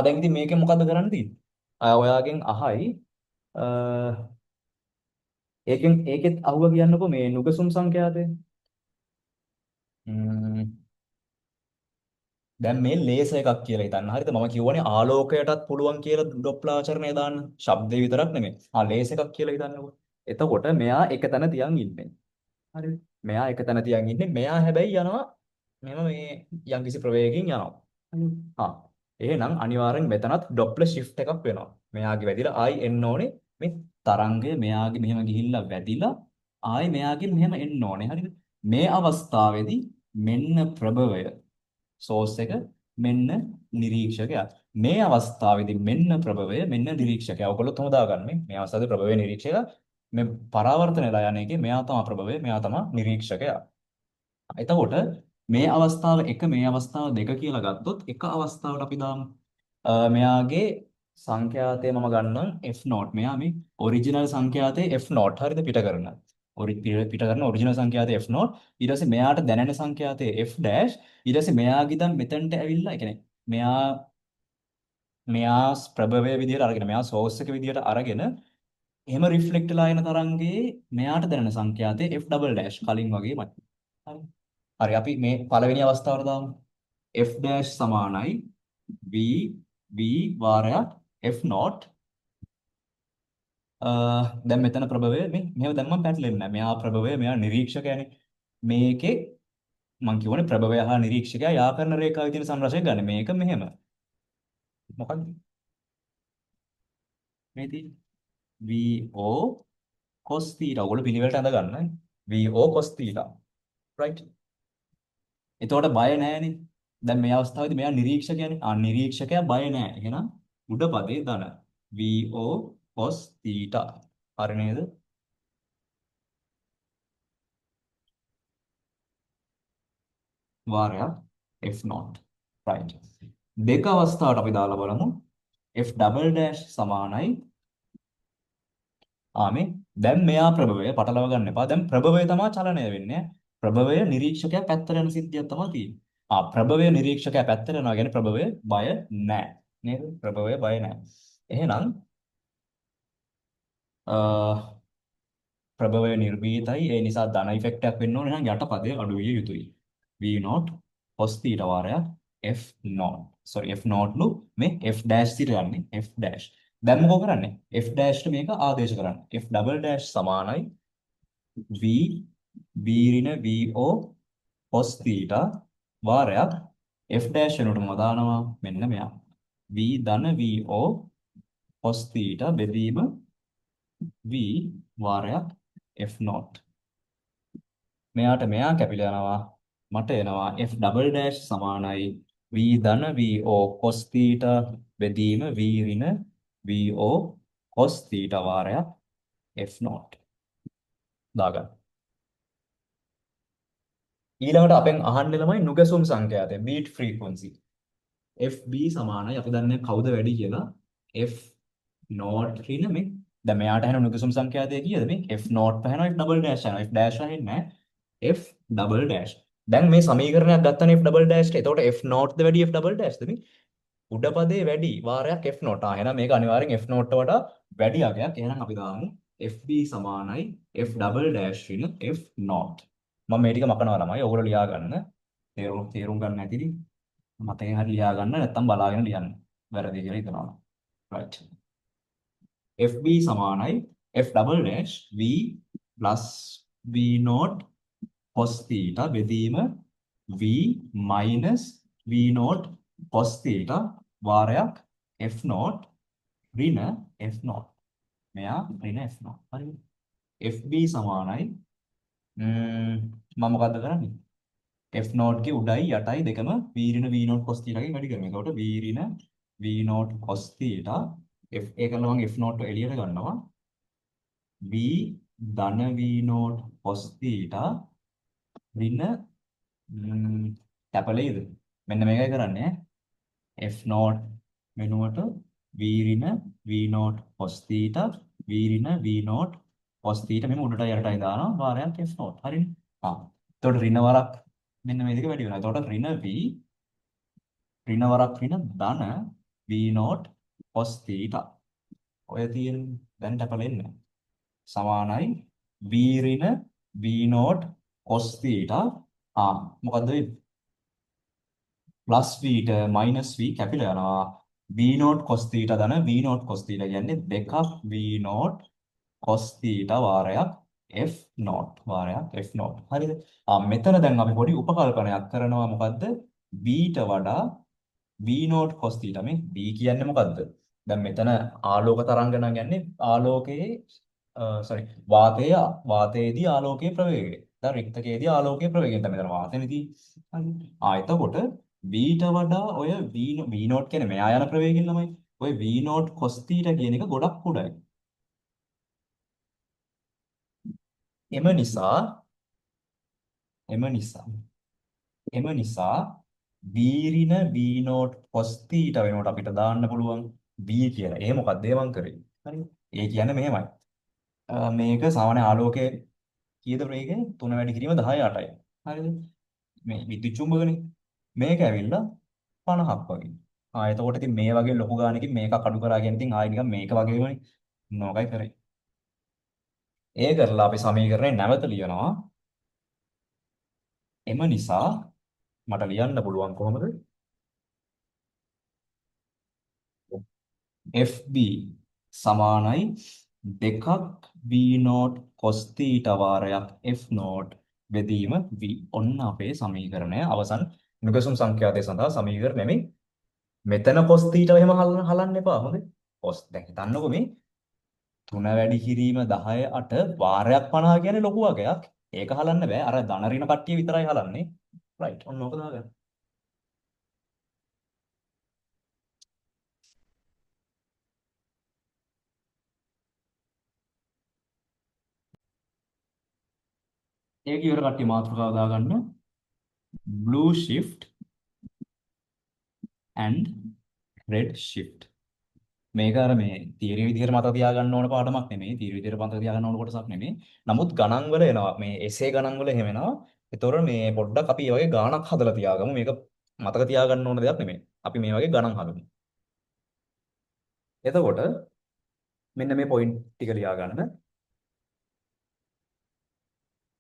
A: දැන් ඉතින් මේකෙන් මොකද්ද කරන්න තියෙන්නේ? ඔයාගෙන් අහයි ඒකෙත් අහුව කියන්නකෝ මේ නුගසුම් සංඛ්‍යාතය. දැන් මේ ලේසර් එකක් කියලා හිතන්න. හරිද? මම කියවනේ ආලෝකයටත් පුළුවන් කියලා ඩොප්ලාචරණය දාන්න. ශබ්දේ විතරක් නෙමෙයි. ලේසර් එකක් කියලා හිතන්නකෝ. එතකොට මෙයා එක තැන තියන් ඉන්නේ. හරිද? මෙයා එක තැන තියන් ඉන්නේ. මෙයා හැබැයි යනවා මෙහෙම මේ යම්කිසි ප්‍රවේගකින් යනවා. එහෙනම් අනිවාර්යෙන් මෙතනත් ඩොප්ලර් shift එකක් වෙනවා. මෙයාගේ වැදිලා ආයි එන්න ඕනේ. මේ තරංගය මෙයාගේ මෙහෙම ගිහිල්ලා වැදිලා ආයි මෙයාගෙන් මෙහෙම එන්න ඕනේ. හරිද? මේ අවස්ථාවේදී මෙන්න ප්‍රභවය සෝස් එක මෙන්න නිරීක්ෂකයා. මේ අවස්ථාවේදී මෙන්න ප්‍රභවය මෙන්න නිරීක්ෂකයා. ඔයගොල්ලෝ තම දාගන්න මේ අවස්ථාවේ ප්‍රභවය නිරීක්ෂකයා මේ පරාවර්තනයලා යන එකේ මෙයා තමයි ප්‍රභවය මෙයා තමයි නිරීක්ෂකයා. එතකොට මේ අවස්ථාව 1 මේ අවස්ථාව 2 කියලා ගත්තොත් එක අවස්ථාවට අපි දාමු. මෙයාගේ සංඛ්‍යාතය මම ගන්නම් f0. මෙයා මේ ඔරිජිනල් සංඛ්‍යාතයේ f0 හරිද පිට කරන. පිට කරන ඔරිජිනල් සංඛ්‍යාතයේ f0 ඊට පස්සේ මෙයාට දැනෙන සංඛ්‍යාතයේ f dash ඊට පස්සේ මෙයාගේ දැන් මෙතනට ඇවිල්ලා ඒ කියන්නේ මෙයා ප්‍රභවය විදියට අරගෙන මෙයා සෝස් එක විදියට අරගෙන එහෙම රිෆ්ලෙක්ට් වෙලා එන තරංගයේ මෙයාට දැනෙන සංඛ්‍යාතයේ f double dash කලින් වගේමයි. හරි. හරි අපි මේ පළවෙනි අවස්ථාවට දාමු. f dash සමානයි v වාරයක් f0. දැන් මෙතන ප්‍රභවය මෙහෙම දැන් මම පැටලෙන්නේ නැහැ. මෙයා ප්‍රභවය මෙයා නිරීක්ෂකයනේ. මේකේ මම කියවනේ ප්‍රභවය හා නිරීක්ෂකයා යා කරන රේඛාවේ තියෙන සංරචනය ගන්න. මේක මෙහෙම. මොකක්ද? මේ තියෙන්නේ VO cos theta. ඔයගොල්ලෝ පිළිවෙලට අඳ ගන්න. VO cos theta. right. එතකොට බය නැහැනේ. දැන් මේ අවස්ථාවේදී මෙයා නිරීක්ෂකයනේ. නිරීක්ෂකයා බය නැහැ. එහෙනම් උඩ පදේ ධන. VO cos theta. හරි නේද? වාරයක් f0. right. දෙක අවස්ථාවට අපි දාලා බලමු. f double dash සමානයි මේ දැන් මෙයා ප්‍රභවය පටලව ගන්න එපා. දැන් ප්‍රභවය තමයි චලනය වෙන්නේ. ප්‍රභවය නිරීක්ෂකයා පැත්තට යන සිද්ධියක් තමයි තියෙන්නේ. ප්‍රභවය නිරීක්ෂකයා පැත්තට යනවා කියන්නේ ප්‍රභවය බය නැහැ. නේද? ප්‍රභවය බය නැහැ. එහෙනම් අ ප්‍රභවය නිර්භීතයි. ඒ නිසා ධන ඉෆෙක්ට් එකක් වෙන්න ඕනේ නම් යටපදය අඩු විය යුතුයි. V0 cos θ වාරයක් F0. sorry F0 ලු මේ F dash සිට යන්නේ F dash. දැන් මොකෝ කරන්නේ? F dash ට මේක ආදේශ කරන්න. F double dash සමානයි V B ඍණ VO cos θ වාරයක් F dash වෙනුවට මම දානවා මෙන්න මෙයා. V ධන VO cos θ බෙදීම V වාරයක් F0. මෙයාට මෙයා කැපිලා යනවා. මට එනවා F double dash සමානයි V ධන VO cos θ බෙදීම V ඍණ VO cos θ වාරයක් F0. දාගන්න. ඊළඟට අපෙන් අහන්නේ ළමයි නුගසුම් සංඛ්‍යාතය beat frequency. FB සමානයි අපි දන්නේ කවුද වැඩි කියලා F not ඍණ මේ දැන් මෙයාට හැන නුගසුම් සංඛ්‍යාතය කීයද මේ F not පැහැනවා F double dash යනවා F dash වෙන්නේ නැහැ F double dash. දැන් මේ සමීකරණයක් ගත්තනේ F double dash ට. එතකොට F not ද වැඩි F double dash ද මේ උඩ පදේ වැඩි වාරයක් F not. එහෙනම් මේක අනිවාර්යෙන් F not ට වඩා වැඩි අගයක්. එහෙනම් අපි දාමු FB සමානයි F double dash ඍණ F not. මම මේ ටික මකනවා ළමයි. ඔයගොල්ලෝ ලියා ගන්න. තේරුම් ගන්න ඇතිනේ. මතකෙන් හරි ලියා ගන්න නැත්නම් බලාගෙන ලියන්න. වැරදි කියලා හිතනවා. right. FB සමානයි F double dash V plus V not cos theta බෙදීම V minus V not cos theta වාරයක් F not ඍණ F not. මෙයා ඍණ F not. හරිද? FB සමානයි මම මොකද්ද කරන්නේ? F not ගේ උඩයි යටයි දෙකම V ඍණ V not cos theta ගෙන් වැඩි කරනවා. එතකොට V ඍණ V not cos theta F ඒකල මම F not එළියට ගන්නවා. V ධන V not cos theta ඍණ කැපලේද? මෙන්න මේකයි කරන්නේ. F not වෙනුවට V ඍණ V not cos theta V ඍණ V not cos theta මෙම උඩට යටටයි දානවා වාරයක් F not. හරිනේ? එතකොට ඍණ වරක් මෙන්න මේ දෙක වැඩි වෙනවා. එතකොට ඍණ V ඍණ වරක් ඍණ ධන V not cos theta. ඔය තියෙන දැන් කැපලෙන්න සමානයි V ඍණ V not cos theta මොකද්ද වෙන්නේ? plus v ට minus v කැපිලා යනවා v not cos theta ධන v not cos theta කියන්නේ දෙකක් v not cos theta වාරයක් f not වාරයක් f not. හරිද? මෙතන දැන් අපි පොඩි උපකල්පනයක් කරනවා. මොකද්ද? v ට වඩා v not cos theta මේ v කියන්නේ මොකද්ද? දැන් මෙතන ආලෝක තරංග නම් යන්නේ ආලෝකයේ sorry වාතයේදී ආලෝකයේ ප්‍රවේගය. දැන් රික්තකයේදී ආලෝකයේ ප්‍රවේගය. දැන් මෙතන වාතයේදී එතකොට v ට වඩා ඔය v not කියන්නේ මෙයා යන ප්‍රවේගයෙන් ළමයි. ඔය v not cos theta කියන එක ගොඩක් උඩයි. එම නිසා v ඍණ v not cos theta වෙනකොට අපිට දාන්න පුළුවන් v කියලා. ඒ මොකක්ද මං කරේ? හරිද? ඒ කියන්නේ මෙහෙමයි. මේක සාමාන්‍ය ආලෝකයේ කීයද ප්‍රවේගය? 3 වැඩි කිරීම 10 8යි. හරිද? මේ විද්‍යුත් චුම්බකනේ. මේක ඇවිල්ලා 50ක් වගේ. එතකොට ඉතින් මේ වගේ ලොකු ගානකින් මේකක් අඩු කරා කියන ඉතින් ආයෙ නිකන් මේක වගේමනේ. මොකයි කරේ? ඒ කරලා අපි සමීකරණය නැවත ලියනවා. එම නිසා මට ලියන්න පුළුවන් කොහොමද? FB සමානයි දෙකක් V not cos theta වාරයක් F not බෙදීම V. ඔන්න අපේ සමීකරණය අවසන්. නුගසුම් සංඛ්‍යාතය සඳහා සමීකරණය මේ මෙතන cos theta එහෙම හලන්න එපා. හොඳේ. cos දැන් හිතන්නකෝ මේ 3 වැඩි කිරීම 10 8 වාරයක් 50 කියන්නේ ලොකු වගයක්. ඒක හලන්න බෑ. අර ධන ඍණ කට්ටිය විතරයි හලන්නේ. right. ඔන්න ඕක දාගන්න. ඒක ඉවර කට්ටිය මාතෘකාව දාගන්න. blue shift and red shift. මේක අර මේ තියරි විදිහට මතක තියාගන්න ඕන පාඩමක් නෙමෙයි. තියරි විදිහට මතක තියාගන්න ඕන කොටසක් නෙමෙයි. නමුත් ගණන් වල එනවා. මේ එසේ ගණන් වල එහෙම එනවා. ඒතොර මේ පොඩ්ඩක් අපි මේ වගේ ගාණක් හදලා තියාගමු. මේක මතක තියාගන්න ඕන දෙයක් නෙමෙයි. අපි මේ වගේ ගණන් හදමු. එතකොට මෙන්න මේ පොයින්ට් ටික ලියා ගන්න.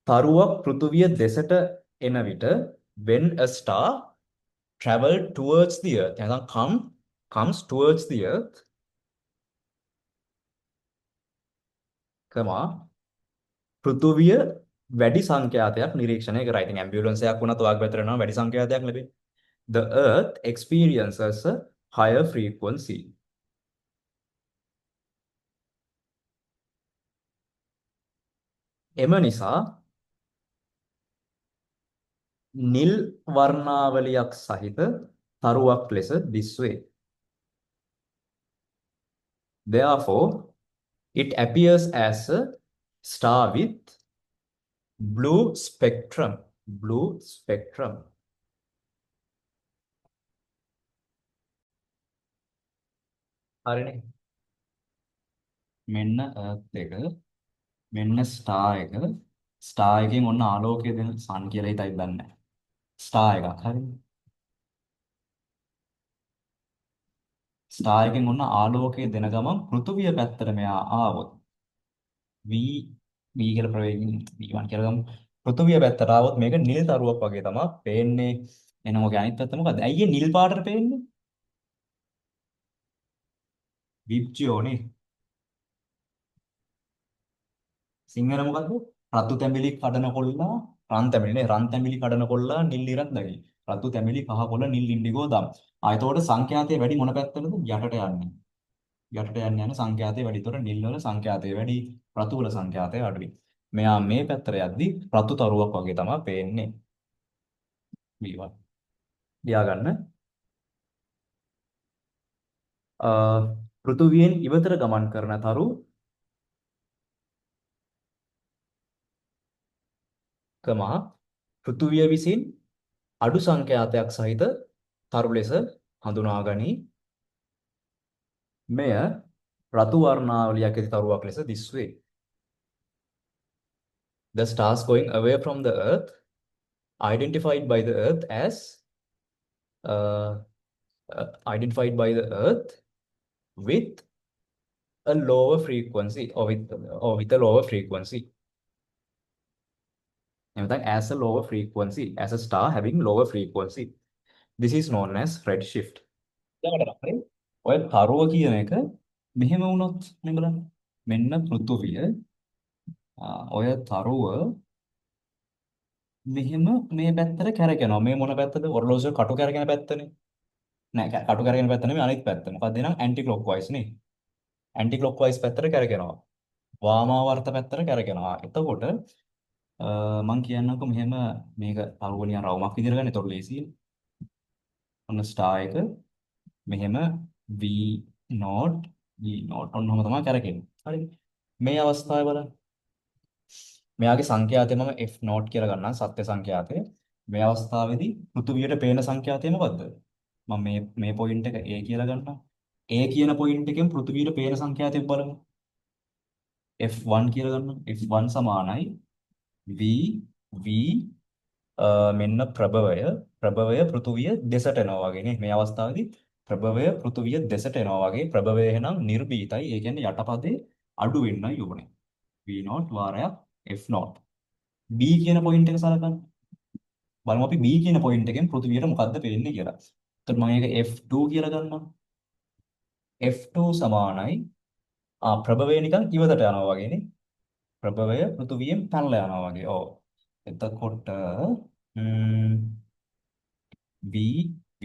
A: තරුවක් පෘථුවිය දෙසට එන විට when a star travel towards the earth නැත්නම් comes towards the earth කමා පෘථුවිය වැඩි සංඛ්‍යාතයක් නිරීක්ෂණය කරයි. ඉතින් ඇම්බියුලන්ස් එකක් වුණත් ඔයාගේ පැත්තට යනවා වැඩි සංඛ්‍යාතයක් ලැබෙයි. The earth experiences a higher frequency. එම නිසා නිල් වර්ණාවලියක් සහිත තරුවක් ලෙස දිස්වේ. Therefore, it appears as a star with blue spectrum. Blue spectrum. හරිනේ. මෙන්න earth එක මෙන්න ස්ටාර් එක ස්ටාර් එකෙන් ඔන්න ආලෝකය දෙන සන් කියලා හිතයි දන්නේ ස්ටාර් එකක් හරිනේ ස්ටාර් එකෙන් ඔන්න ආලෝකය දෙන ගමන් පෘථුවිය පැත්තට මෙයා ආවොත් V V කියලා ප්‍රවේගයෙන් V1 කියලා ගමු පෘථුවිය පැත්තට ආවොත් මේක නිල් තරුවක් වගේ තමයි පේන්නේ එහෙනම් ඔගේ අනිත් පැත්ත මොකද්ද ඇයි ඒ නිල් පාටට පේන්නේ විබ්ජියෝනේ සිංහල මොකද්ද? රතු තැඹිලි කඩන කොල්ලා රන් තැඹිලි නේ රන් තැඹිලි කඩන කොල්ලා නිල් ඉරක් දකි. රතු තැඹිලි කහ කොළ නිල් ඉන්ඩිගෝ දම්. එතකොට සංඛ්‍යාතය වැඩි මොන පැත්තටද? යටට යන්නේ. යටට යන සංඛ්‍යාතය වැඩි. ඒතකොට නිල් වල සංඛ්‍යාතය වැඩි. රතු වල සංඛ්‍යාතය අඩුයි. මෙයා මේ පැත්තට යද්දි රතු තරුවක් වගේ තමයි පේන්නේ. B1. ලියා ගන්න. පෘථුවියෙන් ඉවතට ගමන් කරන තරු කමා පෘථුවිය විසින් අඩු සංඛ්‍යාතයක් සහිත තරු ලෙස හඳුනා ගනී. මෙය රතු වර්ණාවලියක් ඇති තරුවක් ලෙස දිස්වේ. The stars going away from the earth identified by the earth as uh, identified by the earth with a lower frequency or with a lower frequency. As a lower frequency, as a star having lower frequency. This is known as redshift. ඊළඟට අපේ ඔය තරුව කියන එක මෙහෙම වුණොත් නේ බලන්න. මෙන්න පෘථුවිය ඔය තරුව මෙහෙම මේ පැත්තට කැරකෙනවා. මේ මොන පැත්තද? ඔරලෝසුව කටු කැරකෙන පැත්තනේ. නෑ කටු කැරකෙන පැත්ත නෙමෙයි අනිත් පැත්ත. මොකක්ද එහෙනම් ඇන්ටි ක්ලොක්වයිස් නේ. ඇන්ටි ක්ලොක්වයිස් පැත්තට කැරකෙනවා. වාමාවර්ත පැත්තට කැරකෙනවා. එතකොට මම කියන්නකෝ මෙහෙම මේක තරුව නිකන් රවුමක් විදිහට ගන්න. එතකොට ලේසියි. ඔන්න ස්ටාර් එක මෙහෙම V0 V0 ඔන්නම තමයි කැරකෙන්නේ. හරිද? මේ අවස්ථාවේ බලන්න. මෙයාගේ සංඛ්‍යාතය මම F0 කියලා ගන්නම් සත්‍ය සංඛ්‍යාතය. මේ අවස්ථාවේදී පෘථුවියට පේන සංඛ්‍යාතය මොකද්ද? මම මේ පොයින්ට් එක A කියලා ගන්නවා. A කියන පොයින්ට් එකෙන් පෘථුවියට පේන සංඛ්‍යාතය බලමු. F1 කියලා ගන්නවා. F1 සමානයි V V මෙන්න ප්‍රභවය පෘථුවිය දෙසට එනවා වගේ නේ. මේ අවස්ථාවේදී ප්‍රභවය පෘථුවිය දෙසට එනවා වගේ ප්‍රභවය එහෙනම් නිර්භීතයි. ඒ කියන්නේ යටපදේ අඩු වෙන්නයි ඕනේ. V0 වාරයක් F0. B කියන පොයින්ට් එක සලකන්න. බලමු අපි B කියන පොයින්ට් එකෙන් පෘථිවියට මොකද්ද පේන්නේ කියලා. එතකොට මම ඒක F2 කියලා ගන්නවා. F2 සමානයි ප්‍රභවය නිකන් ඉවතට යනවා වගේනේ. ප්‍රභවය පෘථිවියෙන් පැනලා යනවා වගේ. ඔව්. එතකොට V V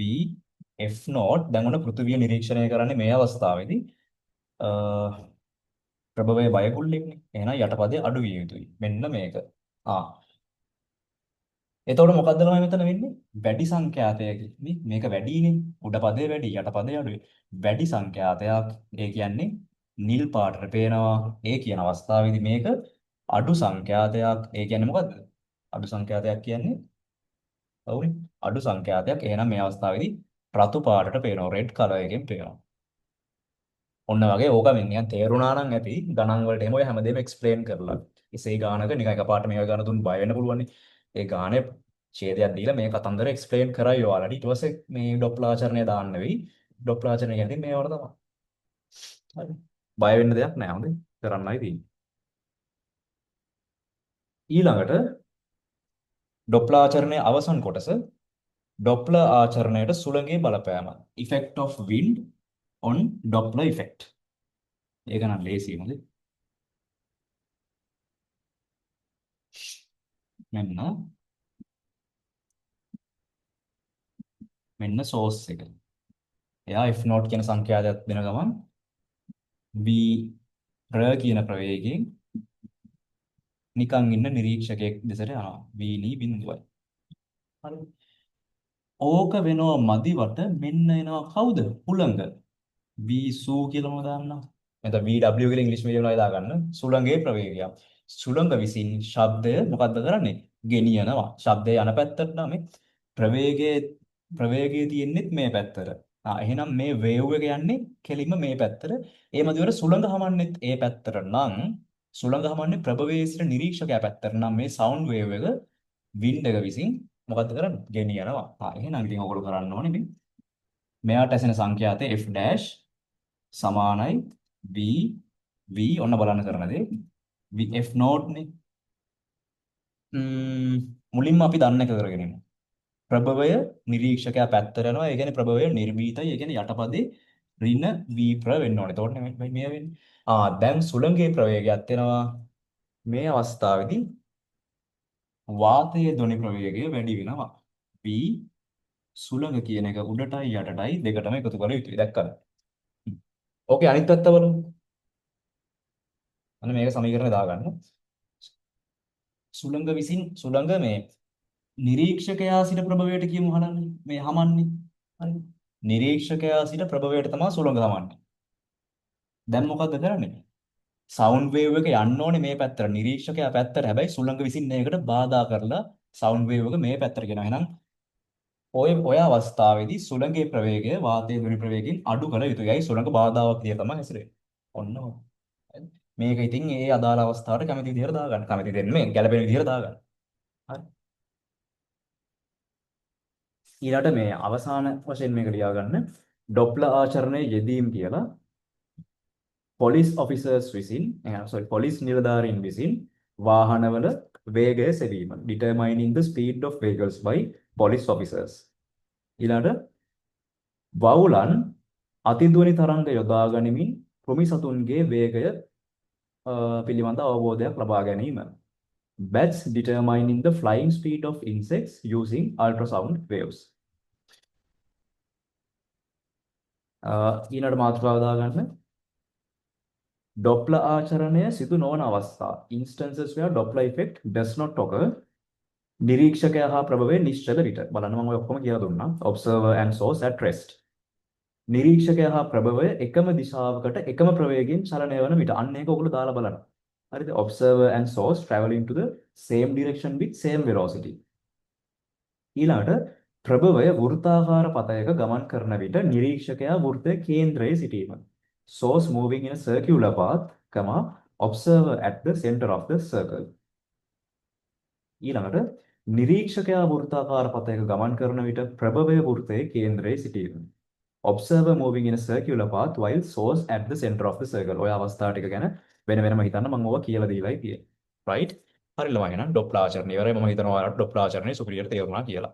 A: F0 දැන් ඔන්න පෘථිවිය නිරීක්ෂණය කරන්නේ මේ අවස්ථාවේදී ප්‍රභවය බයකුල්ලෙන්නේ. එහෙනම් යටපදේ අඩු විය යුතුයි. මෙන්න මේක. එතකොට මොකද්ද ළමයි මෙතන වෙන්නේ? වැඩි සංඛ්‍යාතයකදී මේක වැඩිනේ. උඩ පදේ වැඩි, යට පදේ අඩුයි. වැඩි සංඛ්‍යාතයක් ඒ කියන්නේ නිල් පාටට පේනවා. ඒ කියන අවස්ථාවේදී මේක අඩු සංඛ්‍යාතයක්. ඒ කියන්නේ මොකද්ද? අඩු සංඛ්‍යාතයක් කියන්නේ ඔව්නේ. අඩු සංඛ්‍යාතයක්. එහෙනම් මේ අවස්ථාවේදී රතු පාටට පේනවා. රෙඩ් කලර් එකෙන් පේනවා. ඔන්න වගේ ඕක මෙන්න නිකන් තේරුණා නම් ඇති ගණන් වලට එහෙම ඔය හැමදේම එක්ස්ප්ලেইন කරලා. ඉසේ ගානක නිකන් එකපාරට මේක ගන්න දුන්න බය වෙන්න පුළුවන් නේ. ඒ ගානේ ඡේදයක් දීලා මේ කතන්දර එක්ස්ප්ලেইন කරයි ඔයාලට. ඊට පස්සේ මේ ඩොප්ලර් ආචරණය දාන්න වෙයි. ඩොප්ලර් ආචරණය කියන්නේ මේ වල තමයි. හරි. බය වෙන්න දෙයක් නැහැ. හොඳේ. කරන්නයි තියෙන්නේ. ඊළඟට ඩොප්ලර් ආචරණයේ අවසන් කොටස ඩොප්ලර් ආචරණයට සුළඟේ බලපෑම. effect of wind on Doppler effect. ඒක නම් ලේසියි හොඳේ. මෙන්න මෙන්න source එක. එයා F naught කියන සංඛ්‍යාතයක් දෙන ගමන් v r කියන ප්‍රවේගයෙන් නිකන් ඉන්න නිරීක්ෂකයෙක් දෙසට යනවා. v නී බිඳුවයි. හරි. ඕක වෙනවා මදිවට මෙන්න එනවා කවුද? හුළඟ. v කියලා මම දාන්නම්. නැත්නම් VW කියලා ඉංග්‍රීසි මීඩියම් වල දාගන්න. සුළඟේ ප්‍රවේගයක්. සුළඟ විසින් ශබ්දය මොකද්ද කරන්නේ? ගෙනියනවා. ශබ්දය යන පැත්තට නම් ප්‍රවේගයේ ප්‍රවේගයේ තියෙන්නේ මේ පැත්තට. එහෙනම් මේ වේව් එක යන්නේ කෙලින්ම මේ පැත්තට. ඒ මදිවට සුළඟ හමන්නේත් ඒ පැත්තට නම් සුළඟ හමන්නේ ප්‍රභවයේ සිට නිරීක්ෂකයා පැත්තට නම් මේ සවුන්ඩ් වේව් එක වින්ඩ් එක විසින් මොකද්ද කරන්නේ? ගෙනියනවා. එහෙනම් ඉතින් ඔයගොල්ලෝ කරන්න ඕනේ මේ මෙයාට ඇසෙන සංඛ්‍යාතය f dash සමානයි v v ඔන්න බලන්න කරන දේ v f naught නේ මුලින්ම අපි දන්න එක කරගෙන ඉමු ප්‍රභවය නිරීක්ෂකයා පැත්තට යනවා ඒ කියන්නේ ප්‍රභවය නිර්භීතයි ඒ කියන්නේ යටපදේ ඍණ v ප්‍ර වෙන්න ඕනේ එතකොට මේ වෙන්නේ දැන් සුළඟේ ප්‍රවේගයක් වෙනවා මේ අවස්ථාවේදී වාතයේ ධ්වනි ප්‍රවේගය වැඩි වෙනවා v සුළඟ කියන එක උඩටයි යටටයි දෙකටම එකතු කර යුතුයි දැක්කද ඕකේ අනිත් පැත්ත බලමු අන්න මේක සමීකරණය දාගන්න. සුළඟ විසින් සුළඟ මේ නිරීක්ෂකයා සිට ප්‍රභවයට කියමු හලන්නේ. මේ හමන්නේ. හරි. නිරීක්ෂකයා සිට ප්‍රභවයට තමයි සුළඟ හමන්නේ. දැන් මොකද්ද කරන්නේ? සවුන්ඩ් වේව් එක යන්න ඕනේ මේ පැත්තට. නිරීක්ෂකයා පැත්තට. හැබැයි සුළඟ විසින් මේකට බාධා කරලා සවුන්ඩ් වේව් එක මේ පැත්තට ගෙනවා. එහෙනම් ඔය අවස්ථාවේදී සුළඟේ ප්‍රවේගය වාතයේ ධ්වනි ප්‍රවේගයෙන් අඩු කළ යුතුයි. ඒයි සුළඟ බාධාවක් විදියට තමයි හැසිරෙන්නේ. ඔන්න ඔය. මේක ඉතින් ඒ අදාළ අවස්ථාවට කැමති විදිහට දාගන්න. කැමති දෙන්නේ ගැළපෙන විදිහට දාගන්න. හරි. ඊළඟට මේ අවසාන වශයෙන් මේක ලියාගන්න. ඩොප්ලර් ආචරණයේ යෙදීම් කියලා පොලිස් ඔෆිසර්ස් විසින් පොලිස් නිලධාරීන් විසින් වාහනවල වේගය සෙවීම. determining the speed of vehicles by police officers. ඊළඟට වවුලන් අතිධ්වනි තරංග යොදා ගනිමින් කෘමි සතුන්ගේ වේගය පිළිබඳ අවබෝධයක් ලබා ගැනීම. Bats determining the flying speed of insects using ultrasound waves. ඊළඟ මාතෘකාව දාගන්න. Doppler ආචරණය සිදු නොවන අවස්ථා. Instances where Doppler effect does not occur. නිරීක්ෂකයා හා ප්‍රභවය නිශ්චල විට. බලන්න මම ඔය ඔක්කොම කියලා දුන්නා. Observer and source at rest. නිරීක්ෂකයා හා ප්‍රභවය එකම දිශාවකට එකම ප්‍රවේගයෙන් චලනය වන විට අන්න ඒක ඔයගොල්ලෝ දාලා බලන්න. හරිද? Observer and source traveling to the same direction with same velocity. ඊළඟට ප්‍රභවය වෘත්තාකාර පතයක ගමන් කරන විට නිරීක්ෂකයා වෘත්තයේ කේන්ද්‍රයේ සිටීම. Source moving in a circular path, observer at the center of the circle. ඊළඟට නිරීක්ෂකයා වෘත්තාකාර පතයක ගමන් කරන විට ප්‍රභවය වෘත්තයේ කේන්ද්‍රයේ සිටීම. Observer moving in a circular path while source at the center of the circle. ඔය අවස්ථා ටික ගැන වෙන වෙනම හිතන්න මම ඕවා කියලා දීලායි තියෙන්නේ. right? හරි ළමයි එහෙනම් ඩොප්ලර් ආචරණය ඉවරයි. මම හිතනවා ඔයාලට ඩොප්ලර් ආචරණය සුපිරියට තේරුණා කියලා.